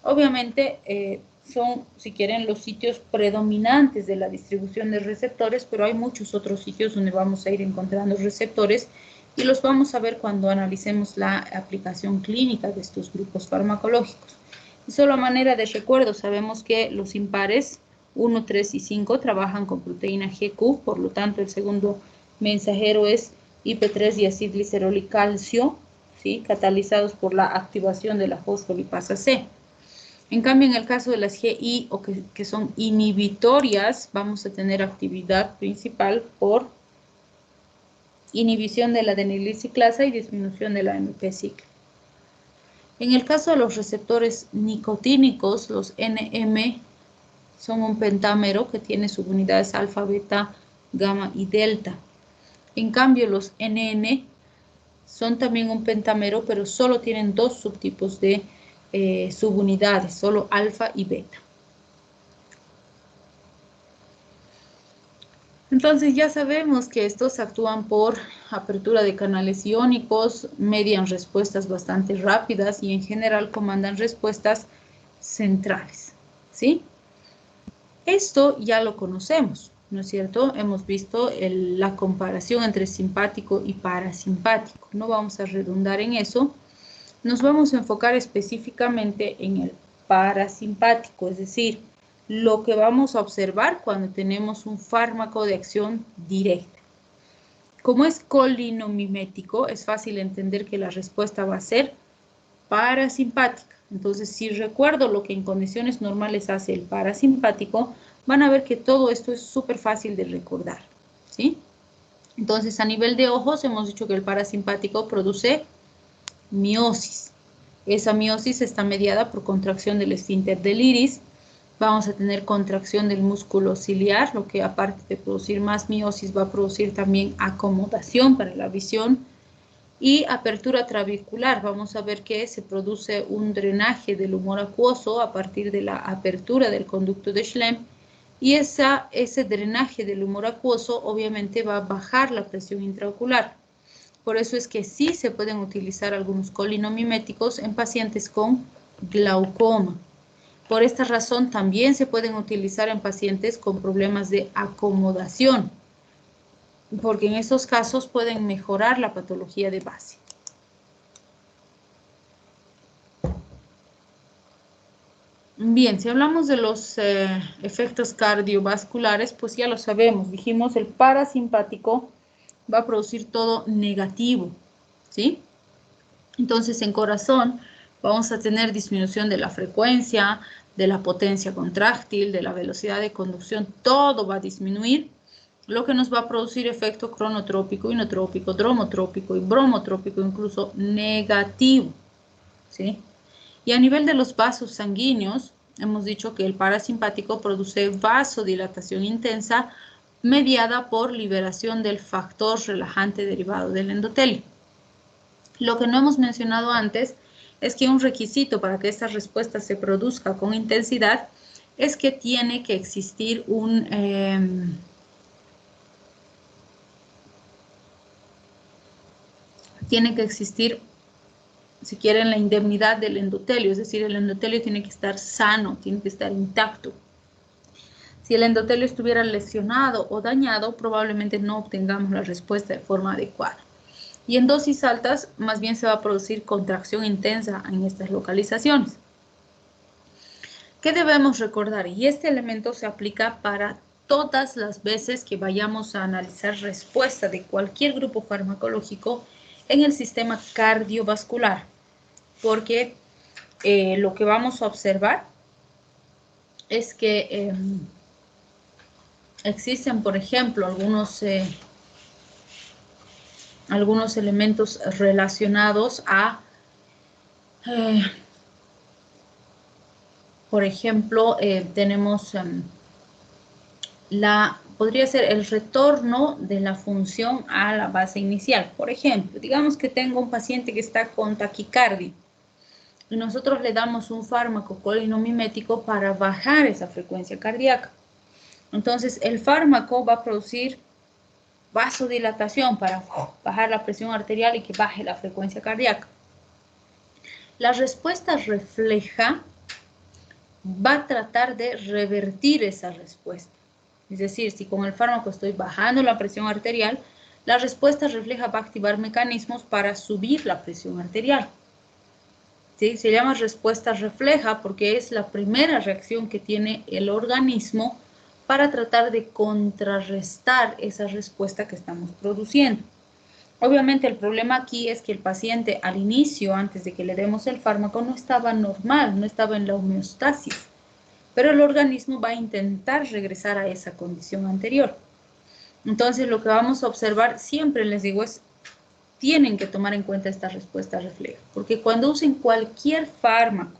Obviamente son, si quieren, los sitios predominantes de la distribución de receptores, pero hay muchos otros sitios donde vamos a ir encontrando receptores y los vamos a ver cuando analicemos la aplicación clínica de estos grupos farmacológicos. Y solo a manera de recuerdo, sabemos que los impares 1, 3 y 5 trabajan con proteína GQ, por lo tanto el segundo mensajero es IP3 diacilglicerol y calcio, ¿sí? Catalizados por la activación de la fosfolipasa C. En cambio, en el caso de las GI, o que son inhibitorias, vamos a tener actividad principal por inhibición de la adenilciclasa y disminución de la AMP-ciclo. En el caso de los receptores nicotínicos, los NM son un pentámero que tiene subunidades alfa, beta, gamma y delta. En cambio, los NN son también un pentámero, pero solo tienen dos subtipos de subunidades, solo alfa y beta. Entonces ya sabemos que estos actúan por apertura de canales iónicos, median respuestas bastante rápidas y en general comandan respuestas centrales, ¿sí? Esto ya lo conocemos, ¿no es cierto? Hemos visto la comparación entre simpático y parasimpático. No vamos a redundar en eso. Nos vamos a enfocar específicamente en el parasimpático, es decir, lo que vamos a observar cuando tenemos un fármaco de acción directa. Como es colinomimético, es fácil entender que la respuesta va a ser parasimpática. Entonces, si recuerdo lo que en condiciones normales hace el parasimpático, van a ver que todo esto es súper fácil de recordar, ¿sí? Entonces, a nivel de ojos, hemos dicho que el parasimpático produce miosis. Esa miosis está mediada por contracción del esfínter del iris. Vamos a tener contracción del músculo ciliar, lo que aparte de producir más miosis va a producir también acomodación para la visión. Y apertura trabecular, vamos a ver que se produce un drenaje del humor acuoso a partir de la apertura del conducto de Schlemm. Y ese drenaje del humor acuoso obviamente va a bajar la presión intraocular. Por eso es que sí se pueden utilizar algunos colinomiméticos en pacientes con glaucoma. Por esta razón también se pueden utilizar en pacientes con problemas de acomodación, porque en estos casos pueden mejorar la patología de base. Bien, si hablamos de los efectos cardiovasculares, pues ya lo sabemos, dijimos el parasimpático va a producir todo negativo, ¿sí? Entonces, en corazón vamos a tener disminución de la frecuencia, de la potencia contráctil, de la velocidad de conducción, todo va a disminuir, lo que nos va a producir efecto cronotrópico, inotrópico, dromotrópico y bromotrópico, incluso negativo, ¿sí? Y a nivel de los vasos sanguíneos, hemos dicho que el parasimpático produce vasodilatación intensa mediada por liberación del factor relajante derivado del endotelio. Lo que no hemos mencionado antes es que un requisito para que esta respuesta se produzca con intensidad es que tiene que existir si quieren, la indemnidad del endotelio, es decir, el endotelio tiene que estar sano, tiene que estar intacto. Si el endotelio estuviera lesionado o dañado, probablemente no obtengamos la respuesta de forma adecuada. Y en dosis altas, más bien se va a producir contracción intensa en estas localizaciones. ¿Qué debemos recordar? Y este elemento se aplica para todas las veces que vayamos a analizar respuesta de cualquier grupo farmacológico en el sistema cardiovascular, porque lo que vamos a observar es que existen, por ejemplo, algunos elementos relacionados a, por ejemplo, tenemos podría ser el retorno de la función a la base inicial. Por ejemplo, digamos que tengo un paciente que está con taquicardia y nosotros le damos un fármaco colinamimético para bajar esa frecuencia cardíaca. Entonces, el fármaco va a producir vasodilatación para bajar la presión arterial y que baje la frecuencia cardíaca. La respuesta refleja va a tratar de revertir esa respuesta. Es decir, si con el fármaco estoy bajando la presión arterial, la respuesta refleja va a activar mecanismos para subir la presión arterial. ¿Sí? Se llama respuesta refleja porque es la primera reacción que tiene el organismo para tratar de contrarrestar esa respuesta que estamos produciendo. Obviamente el problema aquí es que el paciente al inicio, antes de que le demos el fármaco, no estaba normal, no estaba en la homeostasis, pero el organismo va a intentar regresar a esa condición anterior. Entonces lo que vamos a observar, siempre les digo, es tienen que tomar en cuenta esta respuesta refleja, porque cuando usen cualquier fármaco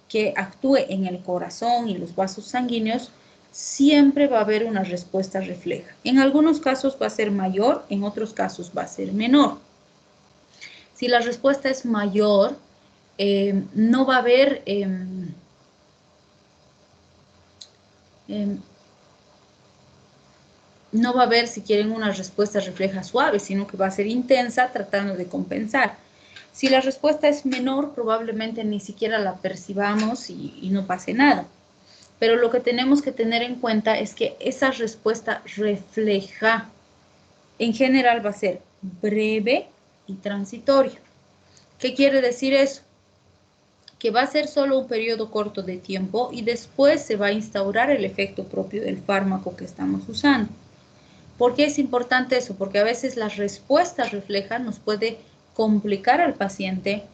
que actúe en el corazón y los vasos sanguíneos, siempre va a haber una respuesta refleja. En algunos casos va a ser mayor, en otros casos va a ser menor. Si la respuesta es mayor, no va a haber no va a haber, si quieren, una respuesta refleja suave, sino que va a ser intensa tratando de compensar. Si la respuesta es menor, probablemente ni siquiera la percibamos y no pase nada. Pero lo que tenemos que tener en cuenta es que esa respuesta refleja, en general, va a ser breve y transitoria. ¿Qué quiere decir eso? Que va a ser solo un periodo corto de tiempo y después se va a instaurar el efecto propio del fármaco que estamos usando. ¿Por qué es importante eso? Porque a veces la respuesta refleja nos puede complicar al paciente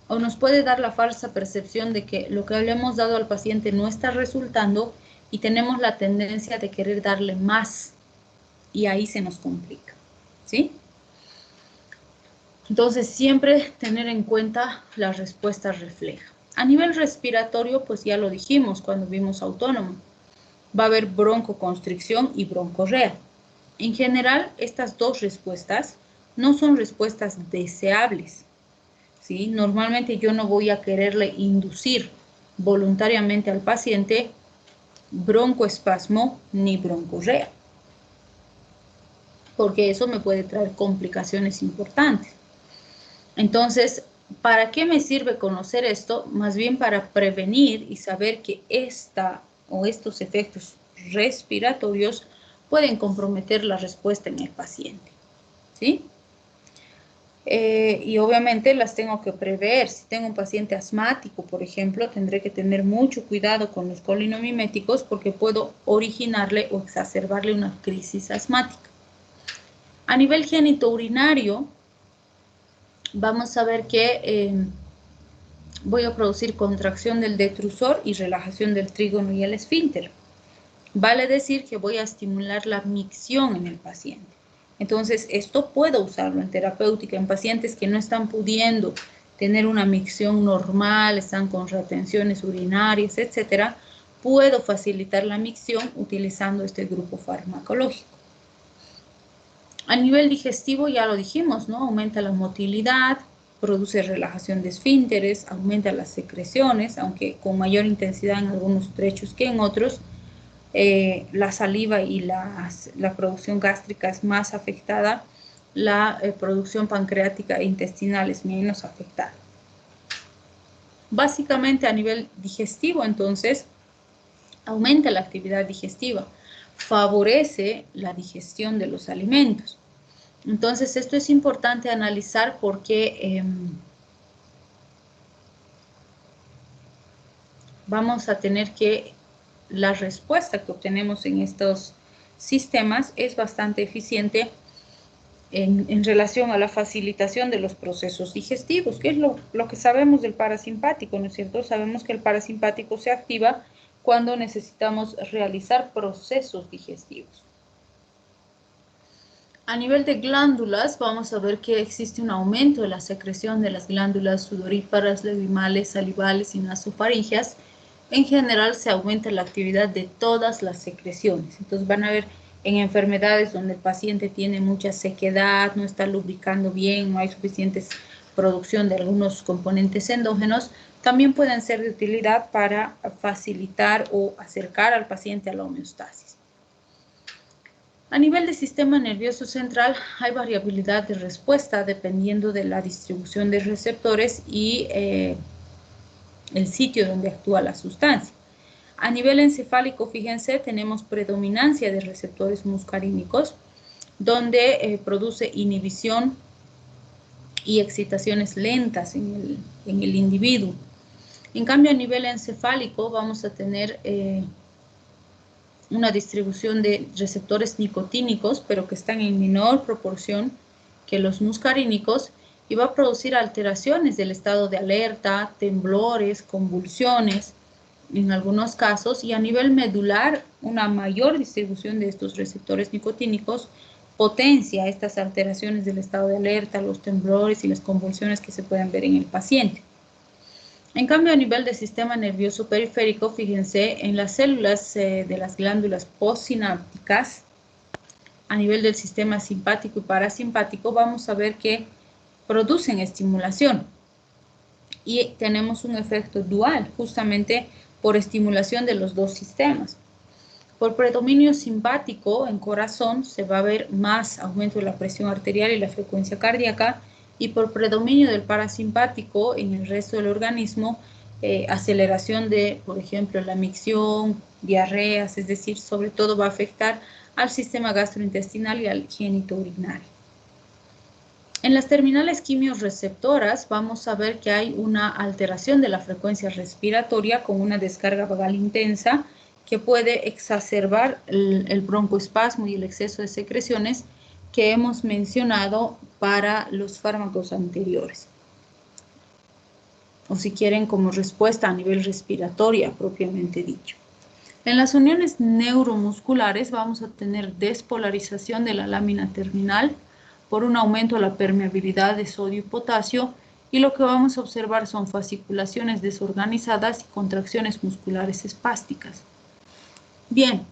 o nos puede dar la falsa percepción de que lo que le hemos dado al paciente no está resultando y tenemos la tendencia de querer darle más y ahí se nos complica, ¿sí? Entonces, siempre tener en cuenta la respuesta refleja. A nivel respiratorio, pues ya lo dijimos cuando vimos autónomo. Va a haber broncoconstricción y broncorrea. En general, estas dos respuestas no son respuestas deseables, ¿sí? Normalmente yo no voy a quererle inducir voluntariamente al paciente broncoespasmo ni broncorrea, porque eso me puede traer complicaciones importantes. Entonces, ¿para qué me sirve conocer esto? Más bien para prevenir y saber que estos efectos respiratorios pueden comprometer la respuesta en el paciente, ¿sí? Y obviamente las tengo que prever. Si tengo un paciente asmático, por ejemplo, tendré que tener mucho cuidado con los colinamiméticos porque puedo originarle o exacerbarle una crisis asmática. A nivel genitourinario, vamos a ver que voy a producir contracción del detrusor y relajación del trígono y el esfínter. Vale decir que voy a estimular la micción en el paciente. Entonces, esto puedo usarlo en terapéutica en pacientes que no están pudiendo tener una micción normal, están con retenciones urinarias, etcétera. puedo facilitar la micción utilizando este grupo farmacológico. A nivel digestivo ya lo dijimos, ¿no? Aumenta la motilidad, produce relajación de esfínteres, aumenta las secreciones, aunque con mayor intensidad en algunos trechos que en otros. La saliva y la producción gástrica es más afectada, la producción pancreática e intestinal es menos afectada. Básicamente a nivel digestivo, entonces, aumenta la actividad digestiva, favorece la digestión de los alimentos. Entonces, esto es importante analizar porque vamos a tener que la respuesta que obtenemos en estos sistemas es bastante eficiente en relación a la facilitación de los procesos digestivos, que es lo que sabemos del parasimpático, ¿no es cierto? Sabemos que el parasimpático se activa cuando necesitamos realizar procesos digestivos. A nivel de glándulas, vamos a ver que existe un aumento de la secreción de las glándulas sudoríparas, lagrimales, salivales y nasofaringeas. En general, se aumenta la actividad de todas las secreciones. Entonces, van a ver en enfermedades donde el paciente tiene mucha sequedad, no está lubricando bien, no hay suficiente producción de algunos componentes endógenos, también pueden ser de utilidad para facilitar o acercar al paciente a la homeostasis. A nivel del sistema nervioso central hay variabilidad de respuesta dependiendo de la distribución de receptores y el sitio donde actúa la sustancia. A nivel encefálico, fíjense, tenemos predominancia de receptores muscarínicos donde produce inhibición y excitaciones lentas en el individuo. En cambio, a nivel encefálico vamos a tener una distribución de receptores nicotínicos, pero que están en menor proporción que los muscarínicos, y va a producir alteraciones del estado de alerta, temblores, convulsiones, en algunos casos, y a nivel medular, una mayor distribución de estos receptores nicotínicos potencia estas alteraciones del estado de alerta, los temblores y las convulsiones que se pueden ver en el paciente. En cambio, a nivel del sistema nervioso periférico, fíjense, en las células de las glándulas postsinápticas, a nivel del sistema simpático y parasimpático, vamos a ver que producen estimulación. Y tenemos un efecto dual, justamente por estimulación de los dos sistemas. Por predominio simpático en corazón se va a ver más aumento de la presión arterial y la frecuencia cardíaca, y por predominio del parasimpático en el resto del organismo, aceleración de, por ejemplo, la micción, diarreas, es decir, sobre todo va a afectar al sistema gastrointestinal y al genitourinario. En las terminales quimiorreceptoras vamos a ver que hay una alteración de la frecuencia respiratoria con una descarga vagal intensa que puede exacerbar el broncoespasmo y el exceso de secreciones que hemos mencionado para los fármacos anteriores. O si quieren, como respuesta a nivel respiratoria propiamente dicho. En las uniones neuromusculares vamos a tener despolarización de la lámina terminal por un aumento de la permeabilidad de sodio y potasio, y lo que vamos a observar son fasciculaciones desorganizadas y contracciones musculares espásticas. Bien,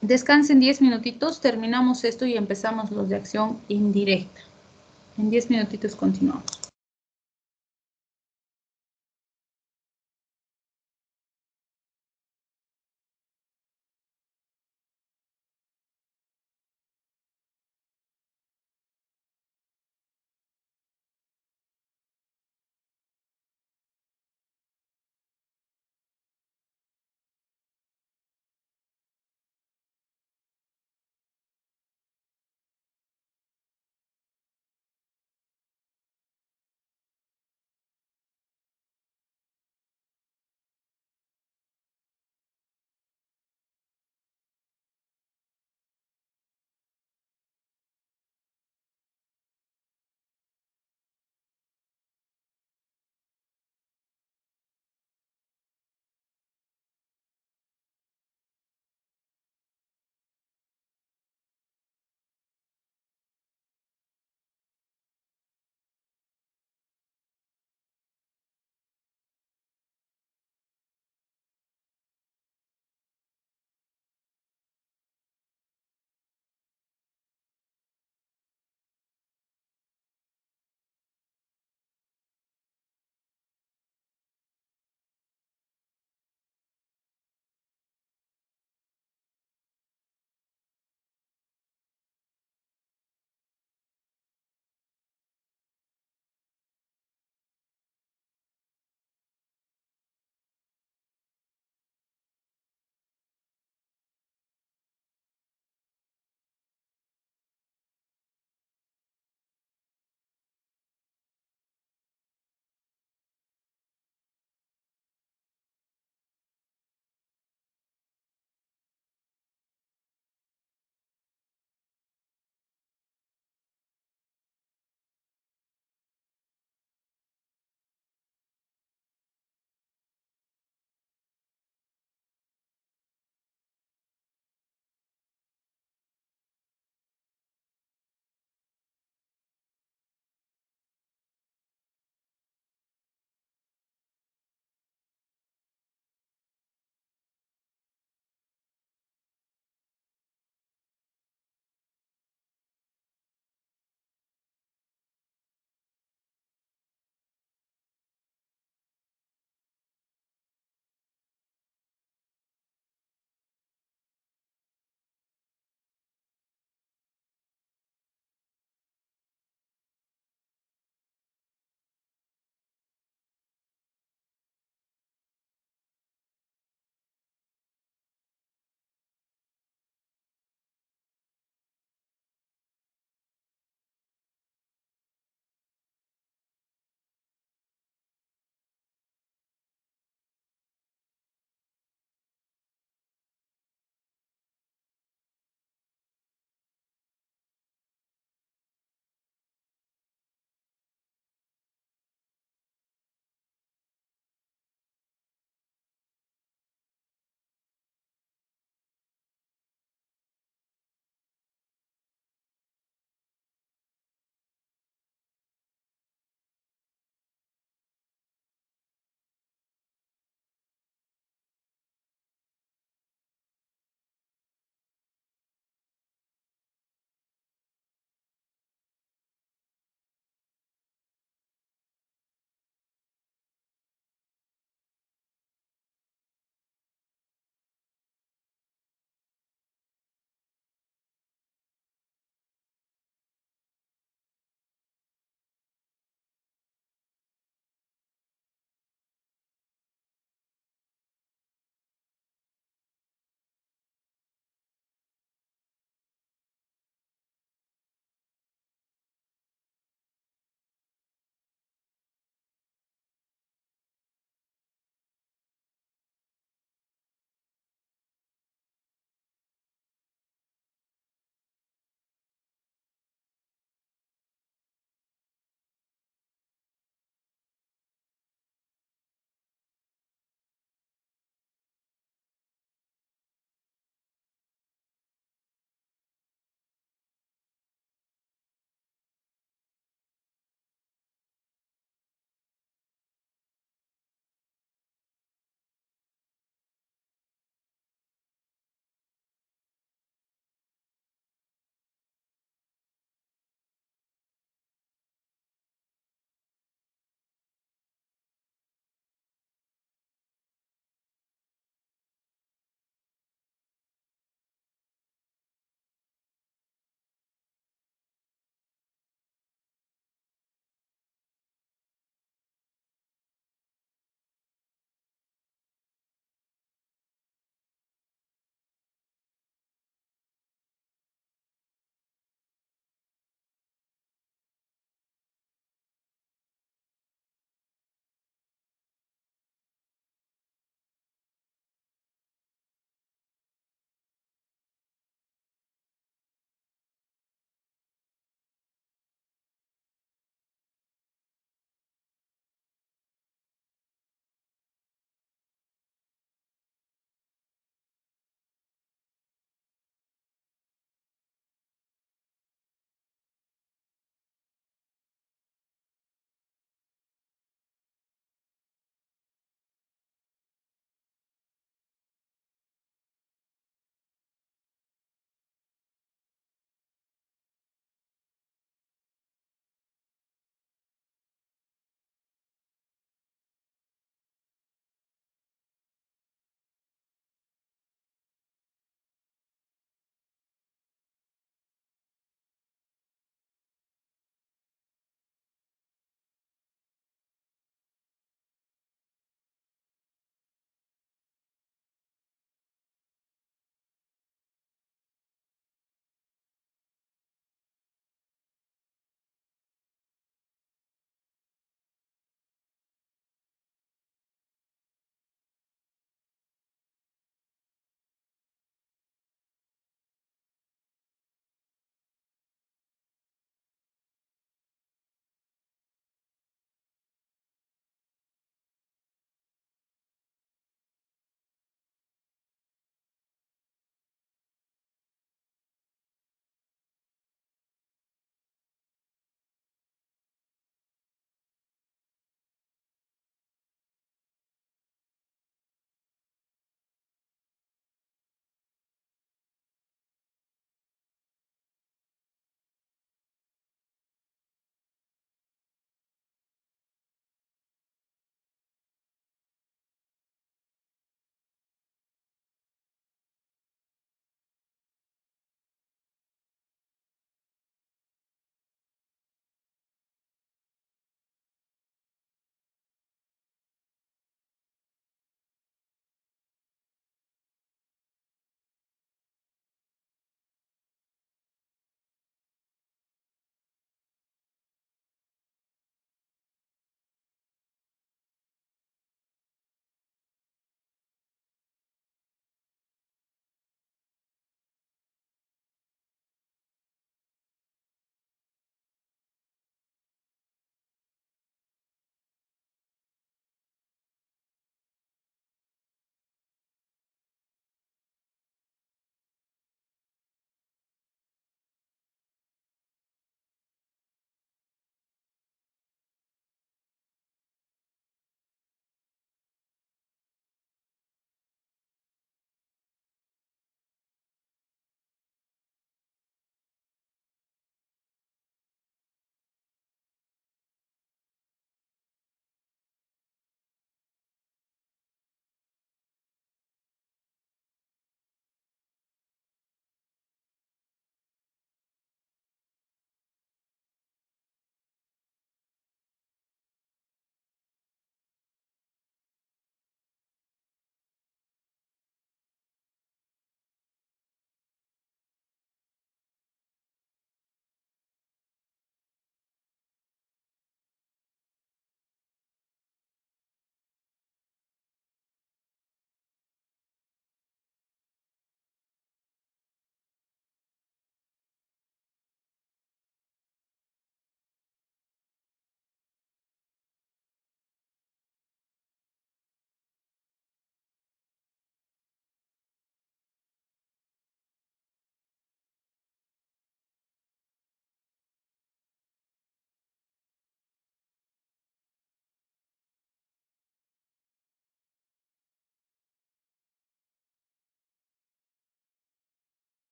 descansen 10 minutitos, terminamos esto y empezamos los de acción indirecta. En 10 minutitos continuamos.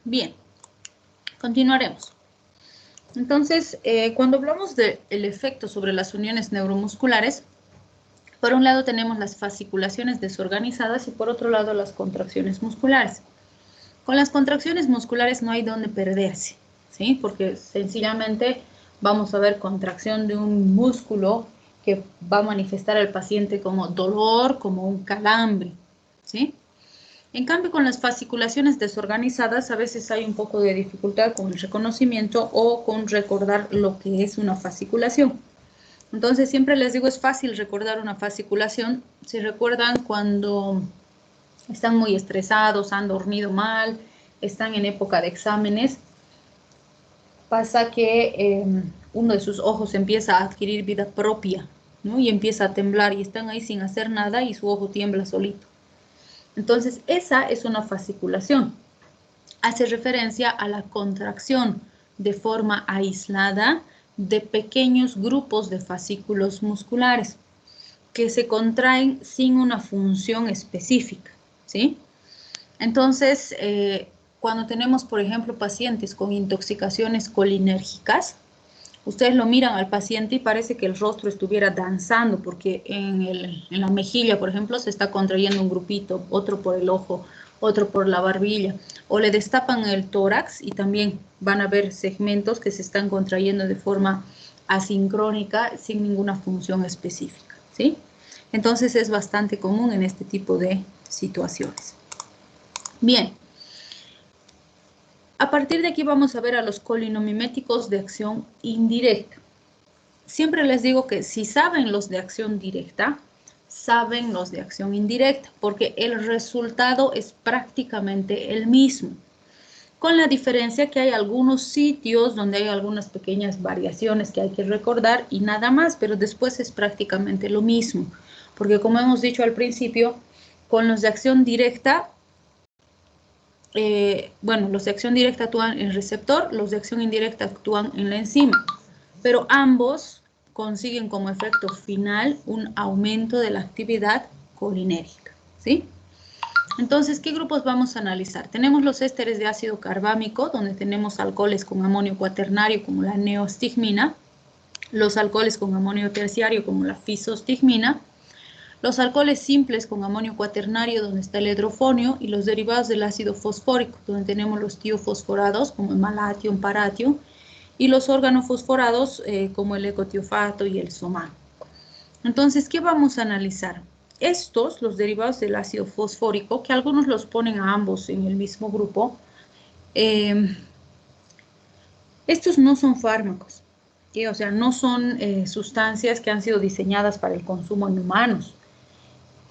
Bien, continuaremos. Entonces, cuando hablamos del efecto sobre las uniones neuromusculares, por un lado tenemos las fasciculaciones desorganizadas y por otro lado las contracciones musculares. Con las contracciones musculares no hay dónde perderse, ¿sí? Porque sencillamente vamos a ver contracción de un músculo que va a manifestar al paciente como dolor, como un calambre, ¿sí? En cambio, con las fasciculaciones desorganizadas a veces hay un poco de dificultad con el reconocimiento o con recordar lo que es una fasciculación. Entonces, siempre les digo, es fácil recordar una fasciculación si recuerdan cuando están muy estresados, han dormido mal, están en época de exámenes, pasa que uno de sus ojos empieza a adquirir vida propia, ¿no? Y empieza a temblar y están ahí sin hacer nada y su ojo tiembla solito. Entonces, esa es una fasciculación. Hace referencia a la contracción de forma aislada de pequeños grupos de fascículos musculares que se contraen sin una función específica, ¿sí? Entonces, cuando tenemos, por ejemplo, pacientes con intoxicaciones colinérgicas, ustedes lo miran al paciente y parece que el rostro estuviera danzando, porque en la mejilla, por ejemplo, se está contrayendo un grupito, otro por el ojo, otro por la barbilla, o le destapan el tórax y también van a ver segmentos que se están contrayendo de forma asincrónica sin ninguna función específica, ¿sí? Entonces es bastante común en este tipo de situaciones. Bien. A partir de aquí vamos a ver a los colinomiméticos de acción indirecta. Siempre les digo que si saben los de acción directa, saben los de acción indirecta, porque el resultado es prácticamente el mismo, con la diferencia que hay algunos sitios donde hay algunas pequeñas variaciones que hay que recordar y nada más, pero después es prácticamente lo mismo, porque como hemos dicho al principio, con los de acción directa, bueno, los de acción directa actúan en el receptor, los de acción indirecta actúan en la enzima, pero ambos consiguen como efecto final un aumento de la actividad colinérgica, ¿sí? Entonces, ¿qué grupos vamos a analizar? Tenemos los ésteres de ácido carbámico, donde tenemos alcoholes con amonio cuaternario como la neostigmina, los alcoholes con amonio terciario como la fisostigmina, los alcoholes simples con amonio cuaternario, donde está el hidrofonio, y los derivados del ácido fosfórico, donde tenemos los tiofosforados, como el malatium, paratium, y los organofosforados, como el ecotiofato y el somán. Entonces, ¿qué vamos a analizar? Estos, los derivados del ácido fosfórico, que algunos los ponen a ambos en el mismo grupo, estos no son fármacos, ¿sí? O sea, no son sustancias que han sido diseñadas para el consumo en humanos.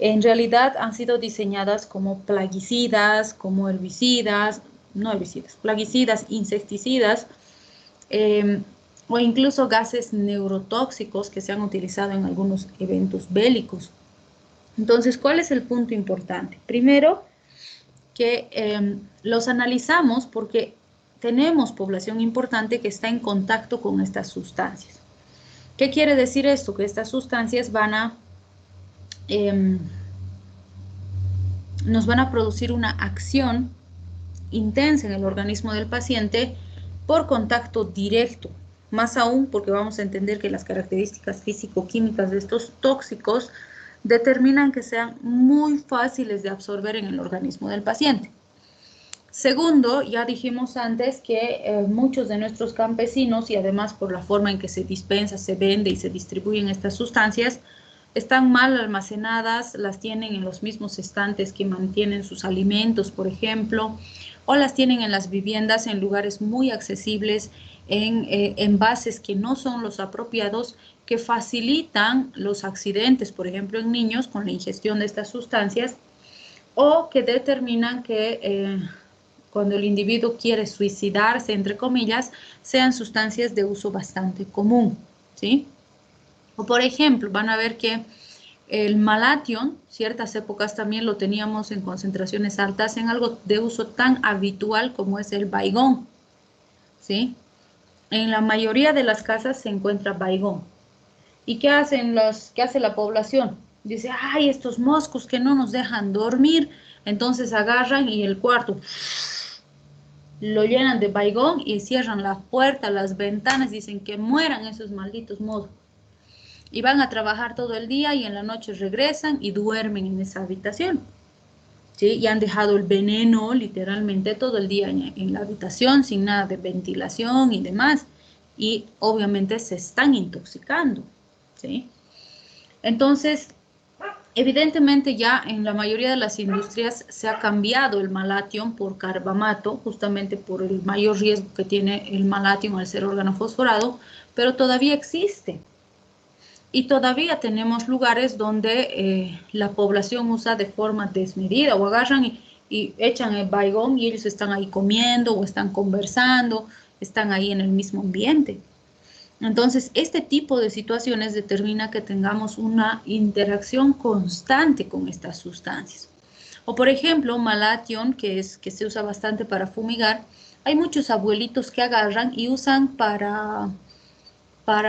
En realidad han sido diseñadas como plaguicidas, como herbicidas, no herbicidas, plaguicidas, insecticidas, o incluso gases neurotóxicos que se han utilizado en algunos eventos bélicos. Entonces, ¿cuál es el punto importante? Primero, que los analizamos porque tenemos población importante que está en contacto con estas sustancias. ¿Qué quiere decir esto? Que estas sustancias nos van a producir una acción intensa en el organismo del paciente por contacto directo, más aún porque vamos a entender que las características físico-químicas de estos tóxicos determinan que sean muy fáciles de absorber en el organismo del paciente. Segundo, ya dijimos antes que muchos de nuestros campesinos, y además por la forma en que se dispensa, se vende y se distribuyen estas sustancias, están mal almacenadas, las tienen en los mismos estantes que mantienen sus alimentos, por ejemplo, o las tienen en las viviendas en lugares muy accesibles, en envases que no son los apropiados, que facilitan los accidentes, por ejemplo, en niños con la ingestión de estas sustancias, o que determinan que cuando el individuo quiere suicidarse, entre comillas, sean sustancias de uso bastante común, ¿sí? O por ejemplo, van a ver que el malatium, ciertas épocas también lo teníamos en concentraciones altas en algo de uso tan habitual como es el baigón, ¿sí? En la mayoría de las casas se encuentra baigón. ¿Y qué hace la población? Dice, ay, estos moscos que no nos dejan dormir, entonces agarran y el cuarto lo llenan de baigón y cierran la puerta, las ventanas, dicen que mueran esos malditos modos. Y van a trabajar todo el día y en la noche regresan y duermen en esa habitación. ¿Sí? Y han dejado el veneno literalmente todo el día en la habitación sin nada de ventilación y demás. Y obviamente se están intoxicando. ¿Sí? Entonces, evidentemente ya en la mayoría de las industrias se ha cambiado el malatión por carbamato, justamente por el mayor riesgo que tiene el malatión al ser organofosforado, pero todavía existe. Y todavía tenemos lugares donde la población usa de forma desmedida o agarran y echan el baigón y ellos están ahí comiendo o están conversando, están ahí en el mismo ambiente. Entonces, este tipo de situaciones determina que tengamos una interacción constante con estas sustancias. O por ejemplo, malatión, que se usa bastante para fumigar, hay muchos abuelitos que agarran y usan para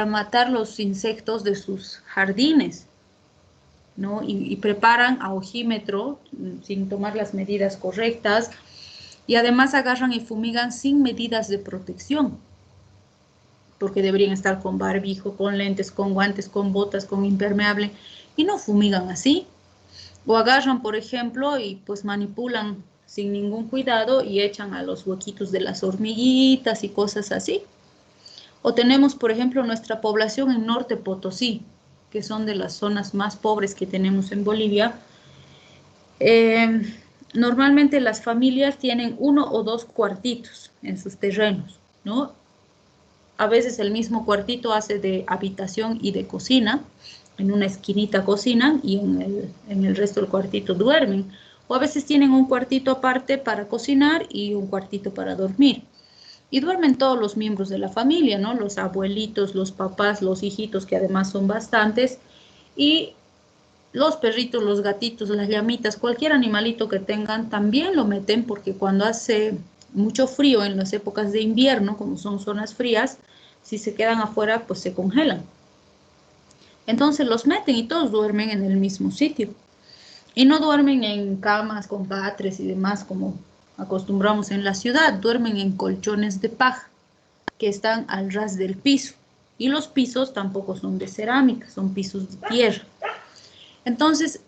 matar los insectos de sus jardines, ¿no? Y preparan a ojímetro sin tomar las medidas correctas y además agarran y fumigan sin medidas de protección, porque deberían estar con barbijo, con lentes, con guantes, con botas, con impermeable, y no fumigan así. O agarran, por ejemplo, y pues manipulan sin ningún cuidado y echan a los huequitos de las hormiguitas y cosas así. O tenemos, por ejemplo, nuestra población en Norte Potosí, que son de las zonas más pobres que tenemos en Bolivia. Normalmente las familias tienen 1 o 2 cuartitos en sus terrenos, ¿no? A veces el mismo cuartito hace de habitación y de cocina. En una esquinita cocinan y en el resto del cuartito duermen. O a veces tienen un cuartito aparte para cocinar y un cuartito para dormir. Y duermen todos los miembros de la familia, ¿no? Los abuelitos, los papás, los hijitos, que además son bastantes, y los perritos, los gatitos, las llamitas, cualquier animalito que tengan, también lo meten porque cuando hace mucho frío en las épocas de invierno, como son zonas frías, si se quedan afuera, pues se congelan. Entonces los meten y todos duermen en el mismo sitio. Y no duermen en camas con catres y demás como acostumbramos en la ciudad, duermen en colchones de paja que están al ras del piso. Y los pisos tampoco son de cerámica, son pisos de tierra. Entonces,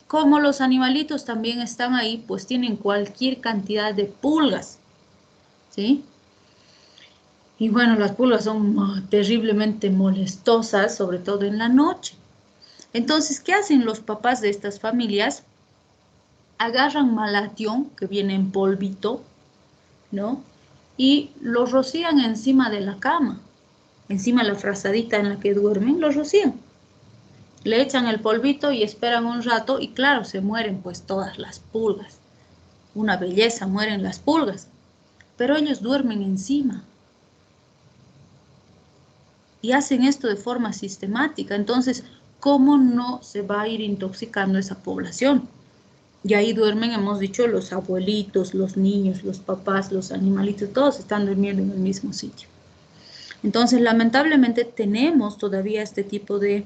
como los animalitos también están ahí, pues tienen cualquier cantidad de pulgas, ¿sí? Y bueno, las pulgas son terriblemente molestosas, sobre todo en la noche. Entonces, ¿qué hacen los papás de estas familias? Agarran malatión, que viene en polvito, ¿no? Y lo rocían encima de la cama, encima de la frazadita en la que duermen, lo rocían. Le echan el polvito y esperan un rato y claro, se mueren pues todas las pulgas. Una belleza, mueren las pulgas. Pero ellos duermen encima. Y hacen esto de forma sistemática. Entonces, ¿cómo no se va a ir intoxicando esa población? Y ahí duermen, hemos dicho, los abuelitos, los niños, los papás, los animalitos, todos están durmiendo en el mismo sitio. Entonces, lamentablemente tenemos todavía este tipo de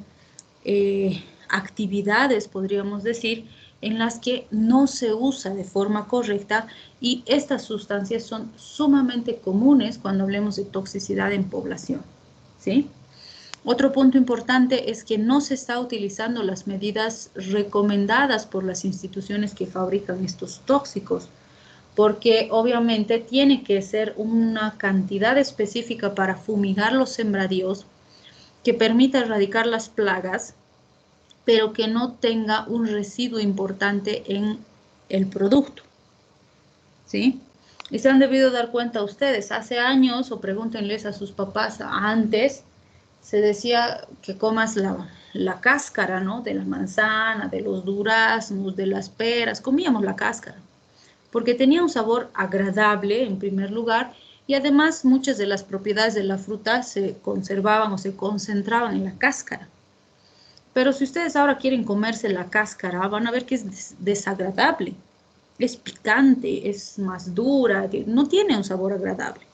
actividades, podríamos decir, en las que no se usa de forma correcta y estas sustancias son sumamente comunes cuando hablemos de toxicidad en población, ¿sí? Otro punto importante es que no se está utilizando las medidas recomendadas por las instituciones que fabrican estos tóxicos, porque obviamente tiene que ser una cantidad específica para fumigar los sembradíos que permita erradicar las plagas, pero que no tenga un residuo importante en el producto, ¿sí? Y se han debido dar cuenta ustedes, hace años, o pregúntenles a sus papás antes, se decía que comas la cáscara, ¿no? De la manzana, de los duraznos, de las peras, comíamos la cáscara, porque tenía un sabor agradable en primer lugar y además muchas de las propiedades de la fruta se conservaban o se concentraban en la cáscara. Pero si ustedes ahora quieren comerse la cáscara, van a ver que es desagradable, es picante, es más dura, no tiene un sabor agradable.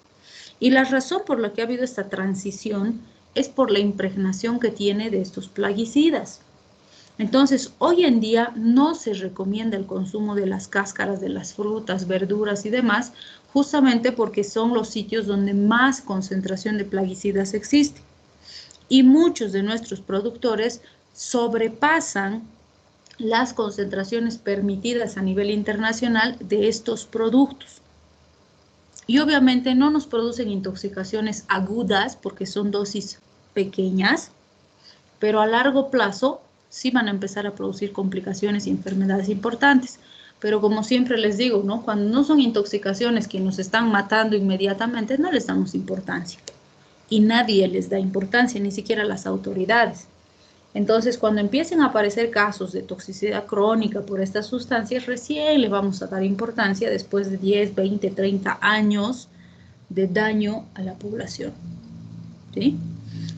Y la razón por la que ha habido esta transición es por la impregnación que tiene de estos plaguicidas. Entonces, hoy en día no se recomienda el consumo de las cáscaras de las frutas, verduras y demás, justamente porque son los sitios donde más concentración de plaguicidas existe. Y muchos de nuestros productores sobrepasan las concentraciones permitidas a nivel internacional de estos productos. Y obviamente no nos producen intoxicaciones agudas porque son dosis pequeñas, pero a largo plazo sí van a empezar a producir complicaciones y enfermedades importantes. Pero como siempre les digo, ¿no? Cuando no son intoxicaciones que nos están matando inmediatamente, no les damos importancia. Y nadie les da importancia, ni siquiera las autoridades. Entonces, cuando empiecen a aparecer casos de toxicidad crónica por estas sustancias, recién le vamos a dar importancia después de 10, 20, 30 años de daño a la población. ¿Sí?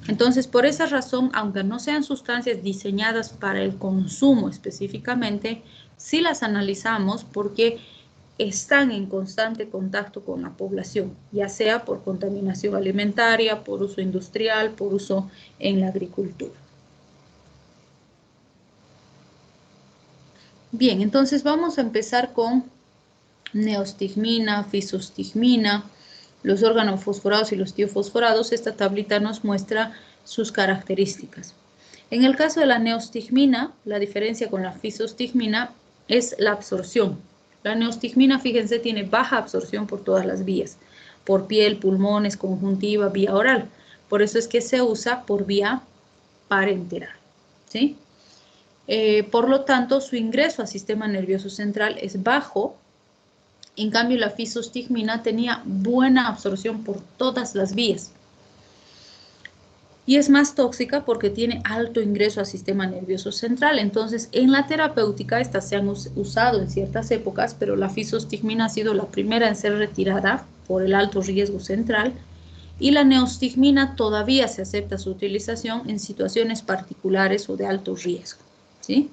Entonces, por esa razón, aunque no sean sustancias diseñadas para el consumo específicamente, sí las analizamos porque están en constante contacto con la población, ya sea por contaminación alimentaria, por uso industrial, por uso en la agricultura. Bien, entonces vamos a empezar con neostigmina, fisostigmina, los organofosforados y los tiofosforados. Esta tablita nos muestra sus características. En el caso de la neostigmina, la diferencia con la fisostigmina es la absorción. La neostigmina, fíjense, tiene baja absorción por todas las vías, por piel, pulmones, conjuntiva, vía oral. Por eso es que se usa por vía parenteral, ¿sí? Por lo tanto, su ingreso al sistema nervioso central es bajo. En cambio, la fisostigmina tenía buena absorción por todas las vías. Y es más tóxica porque tiene alto ingreso al sistema nervioso central. Entonces, en la terapéutica, estas se han usado en ciertas épocas, pero la fisostigmina ha sido la primera en ser retirada por el alto riesgo central. Y la neostigmina todavía se acepta su utilización en situaciones particulares o de alto riesgo, ¿sí?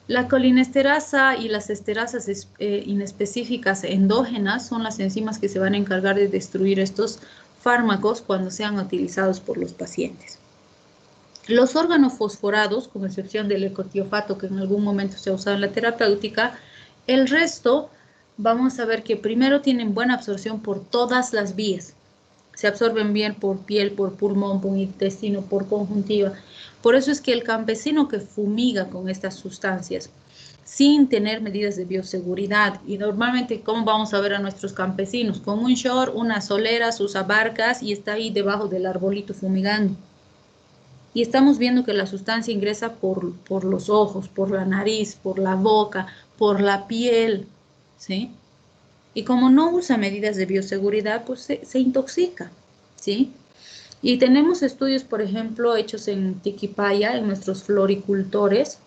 La colinesterasa y las esterasas inespecíficas endógenas son las enzimas que se van a encargar de destruir estos fármacos cuando sean utilizados por los pacientes. Los organofosforados, con excepción del ecotiofato que en algún momento se ha usado en la terapéutica, el resto vamos a ver que primero tienen buena absorción por todas las vías. Se absorben bien por piel, por pulmón, por intestino, por conjuntiva. Por eso es que el campesino que fumiga con estas sustancias sin tener medidas de bioseguridad, y normalmente, ¿cómo vamos a ver a nuestros campesinos? Con un short, una solera, sus abarcas y está ahí debajo del arbolito fumigando. Y estamos viendo que la sustancia ingresa por los ojos, por la nariz, por la boca, por la piel, ¿sí? Y como no usa medidas de bioseguridad, pues se intoxica, ¿sí? Y tenemos estudios, por ejemplo, hechos en Tiquipaya, en nuestros floricultores,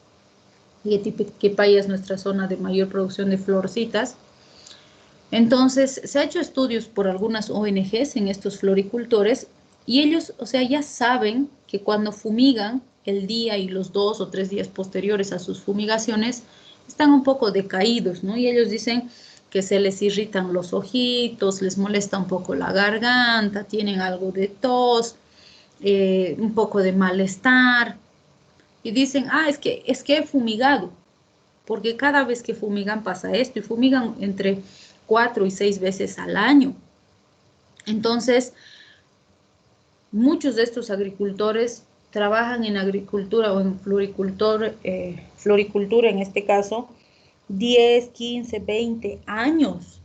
y Tiquipaya es nuestra zona de mayor producción de florcitas. Entonces, se ha hecho estudios por algunas ONGs en estos floricultores, y ellos, o sea, ya saben que cuando fumigan el día y los 2 o 3 días posteriores a sus fumigaciones, están un poco decaídos, ¿no? Y ellos dicen que se les irritan los ojitos, les molesta un poco la garganta, tienen algo de tos, un poco de malestar. Y dicen, es que he fumigado, porque cada vez que fumigan pasa esto, y fumigan entre 4 y 6 veces al año. Entonces, muchos de estos agricultores trabajan en agricultura o en floricultura en este caso, 10, 15, 20 años.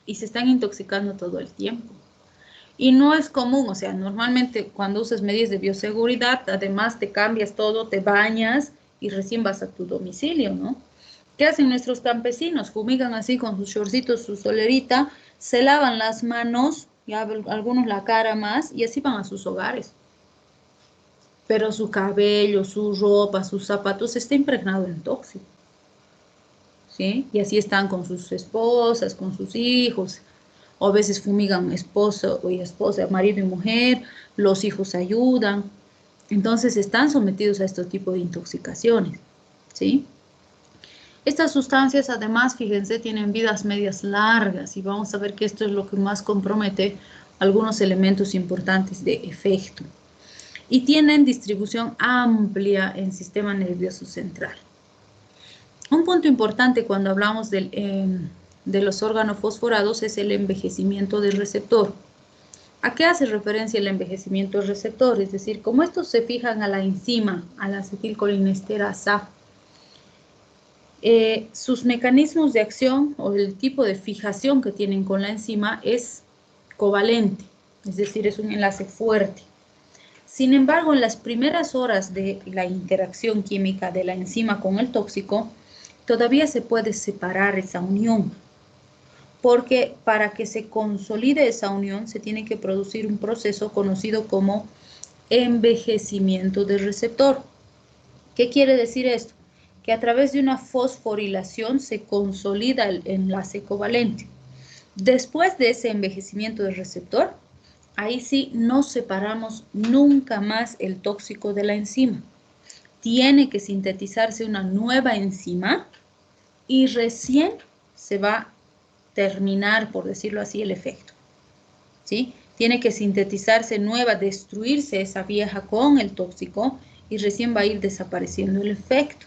Y se están intoxicando todo el tiempo. Y no es común, o sea, normalmente cuando usas medidas de bioseguridad, además te cambias todo, te bañas y recién vas a tu domicilio, ¿no? ¿Qué hacen nuestros campesinos? Fumigan así con sus shortcitos, su solerita, se lavan las manos, ya algunos la cara más, y así van a sus hogares. Pero su cabello, su ropa, sus zapatos está impregnado en tóxico, ¿sí? Y así están con sus esposas, con sus hijos. O a veces fumigan esposo y esposa, marido y mujer, los hijos ayudan. Entonces están sometidos a este tipo de intoxicaciones, ¿sí? Estas sustancias, además, fíjense, tienen vidas medias largas, y vamos a ver que esto es lo que más compromete algunos elementos importantes de efecto. y tienen distribución amplia en el sistema nervioso central. Un punto importante cuando hablamos de los órganos fosforados es el envejecimiento del receptor. ¿A qué hace referencia el envejecimiento del receptor? Es decir, como estos se fijan a la enzima, a la acetilcolinesterasa, sus mecanismos de acción o el tipo de fijación que tienen con la enzima es covalente, es decir, es un enlace fuerte. Sin embargo, en las primeras horas de la interacción química de la enzima con el tóxico, todavía se puede separar esa unión, porque para que se consolide esa unión se tiene que producir un proceso conocido como envejecimiento del receptor. ¿Qué quiere decir esto? Que a través de una fosforilación se consolida el enlace covalente. Después de ese envejecimiento del receptor, ahí sí no separamos nunca más el tóxico de la enzima. Tiene que sintetizarse una nueva enzima y recién se va a terminar, por decirlo así, el efecto. ¿Sí? Tiene que sintetizarse nueva, destruirse esa vieja con el tóxico y recién va a ir desapareciendo el efecto.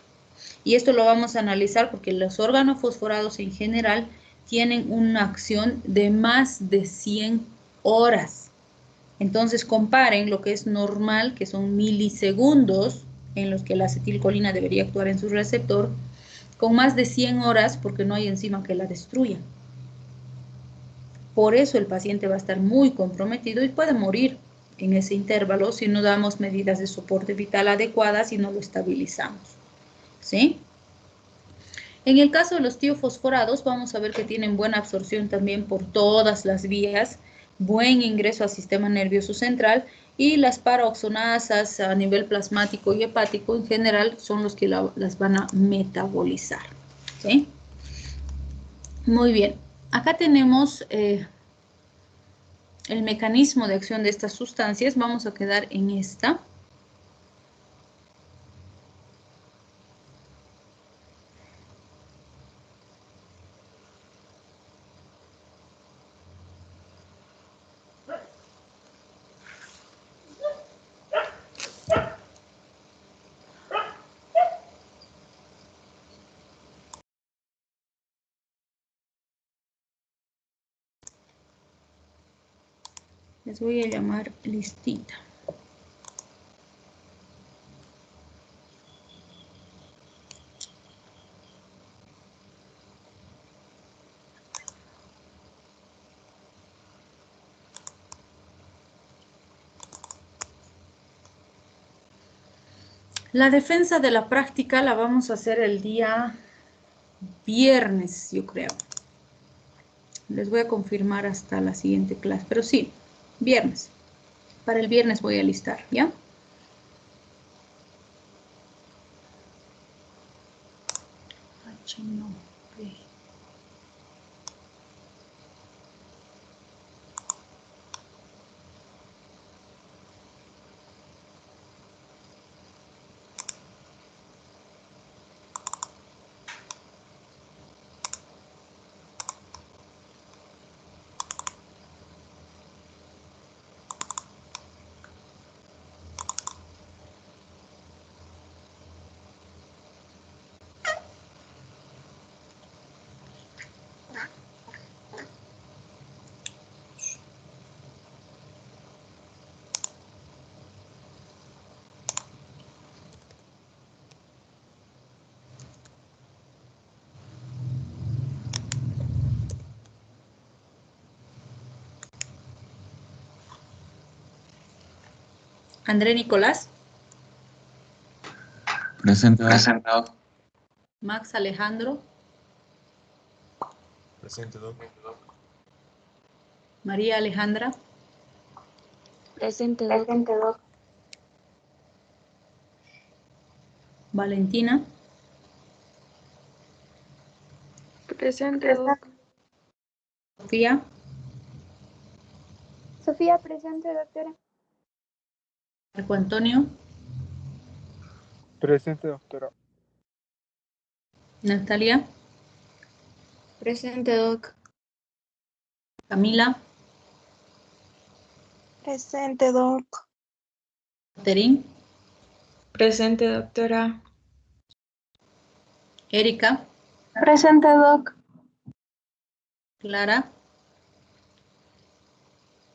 Y esto lo vamos a analizar porque los órganos fosforados en general tienen una acción de más de 100 horas. Entonces comparen lo que es normal, que son milisegundos en los que la acetilcolina debería actuar en su receptor, con más de 100 horas porque no hay enzima que la destruya. Por eso el paciente va a estar muy comprometido y puede morir en ese intervalo si no damos medidas de soporte vital adecuadas y no lo estabilizamos. ¿Sí? En el caso de los tiofosforados, vamos a ver que tienen buena absorción también por todas las vías, buen ingreso al sistema nervioso central y las paraoxonasas a nivel plasmático y hepático en general son los que las van a metabolizar. ¿Sí? Muy bien. Acá tenemos el mecanismo de acción de estas sustancias. Vamos a quedar en esta. Les voy a llamar listita. La defensa de la práctica la vamos a hacer el día viernes, yo creo. Les voy a confirmar hasta la siguiente clase, pero sí, viernes. Para el viernes voy a listar, ¿ya? H no, B. André Nicolás.
Presente.
Max Alejandro.
Presente, doc.
María Alejandra.
Presente, doc.
Valentina.
Presente, doc.
Sofía.
Sofía, presente, doctora.
Marco Antonio.
Presente, doctora.
Natalia.
Presente, doc.
Camila.
Presente, doc.
Catherine,
Presente, doctora.
Erika,
Presente, doc.
Clara,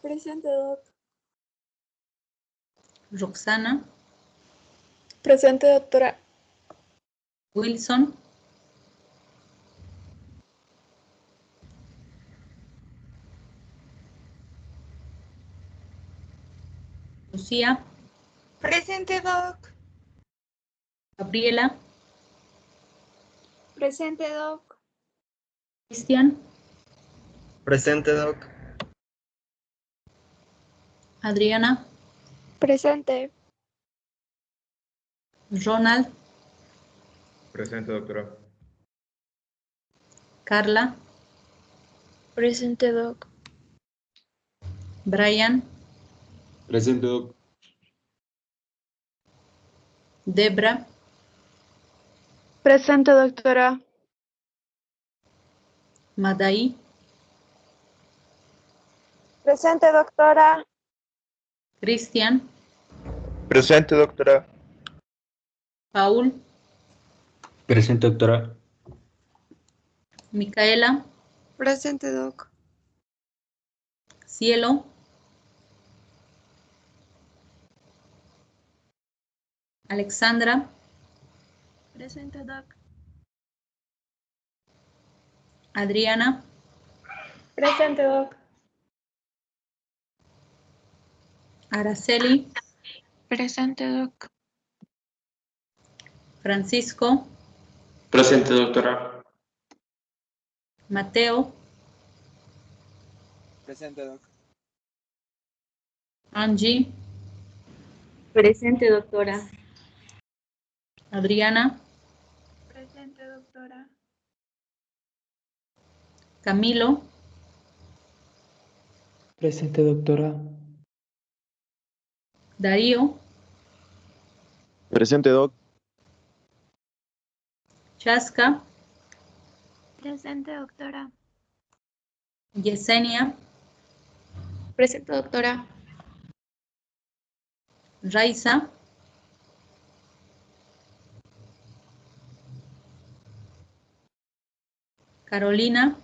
Presente, doc.
Roxana,
Presente, doctora.
Wilson, Lucía,
Presente, doc.
Gabriela,
Presente, doc.
Cristian,
Presente, Doc.
Adriana,
Presente.
Ronald,
Presente, doctora.
Carla,
Presente, doc.
Brian,
Presente, doc.
Debra,
Presente, doctora.
Madai,
Presente, doctora.
Cristian,
Presente, doctora.
Paul,
Presente, doctora.
Micaela,
Presente, doc.
Cielo, Alexandra,
Presente, doc.
Adriana,
Presente, doc.
Araceli,
Presente, doc.
Francisco,
Presente, doctora.
Mateo,
Presente, Doc.
Angie,
Presente, doctora.
Adriana,
Presente, doctora.
Camilo,
Presente, doctora.
Darío,
Presente, Doc.
Chaska,
Presente, doctora.
Yesenia,
Presente, doctora.
Raiza, Carolina,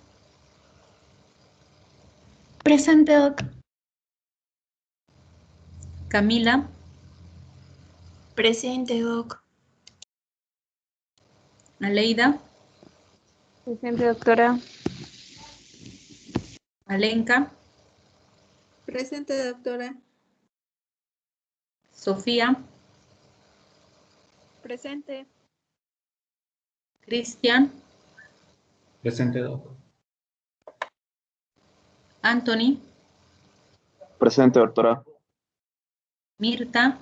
Presente, doc.
Camila,
Presente, doc.
Aleida,
Presente, doctora.
Alenka,
Presente, doctora.
Sofía,
Presente.
Cristian,
Presente, doc.
Anthony,
Presente, doctora.
Mirta,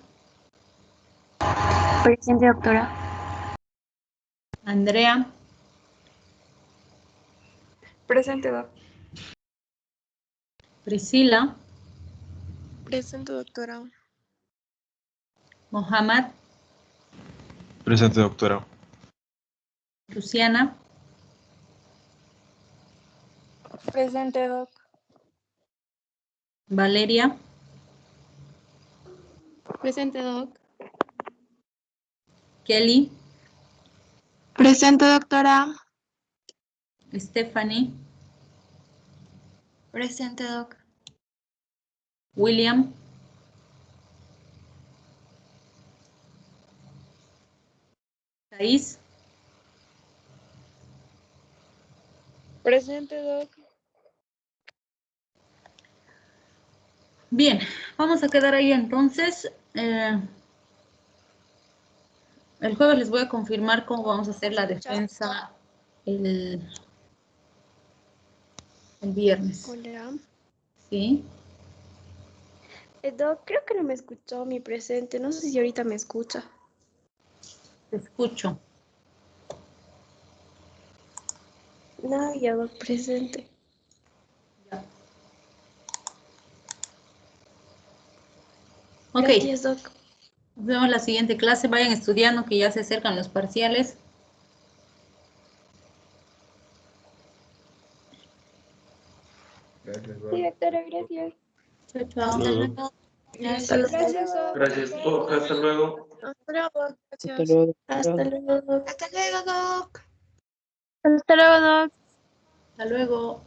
Presente, doctora.
Andrea,
Presente, doc.
Priscila,
Presente, doctora.
Mohammad,
Presente, doctora.
Luciana,
Presente, doc.
Valeria,
Presente, doc.
Kelly,
Presente, doctora.
Stephanie,
Presente, doc.
William, Thais.
Presente, doc.
Bien, vamos a quedar ahí entonces. El jueves les voy a confirmar cómo vamos a hacer la defensa el, el viernes.
Hola.
¿Sí?
Doc, creo que no me escuchó mi presente. No sé si ahorita me escucha.
Te escucho.
No, ya, doc, presente.
Ok,
Gracias, doc.
nos vemos en la siguiente clase. Vayan estudiando que ya se acercan los parciales.
Gracias,
Sí,
Doc.
doctora, gracias.
Chao, chao.
Hasta luego, doc.
Hasta luego.
Gracias, Doc. Hasta luego.
Hasta luego.
Hasta
Gracias.
luego.
Hasta luego.
Hasta luego, Doc.
Hasta luego, Doc.
Hasta luego.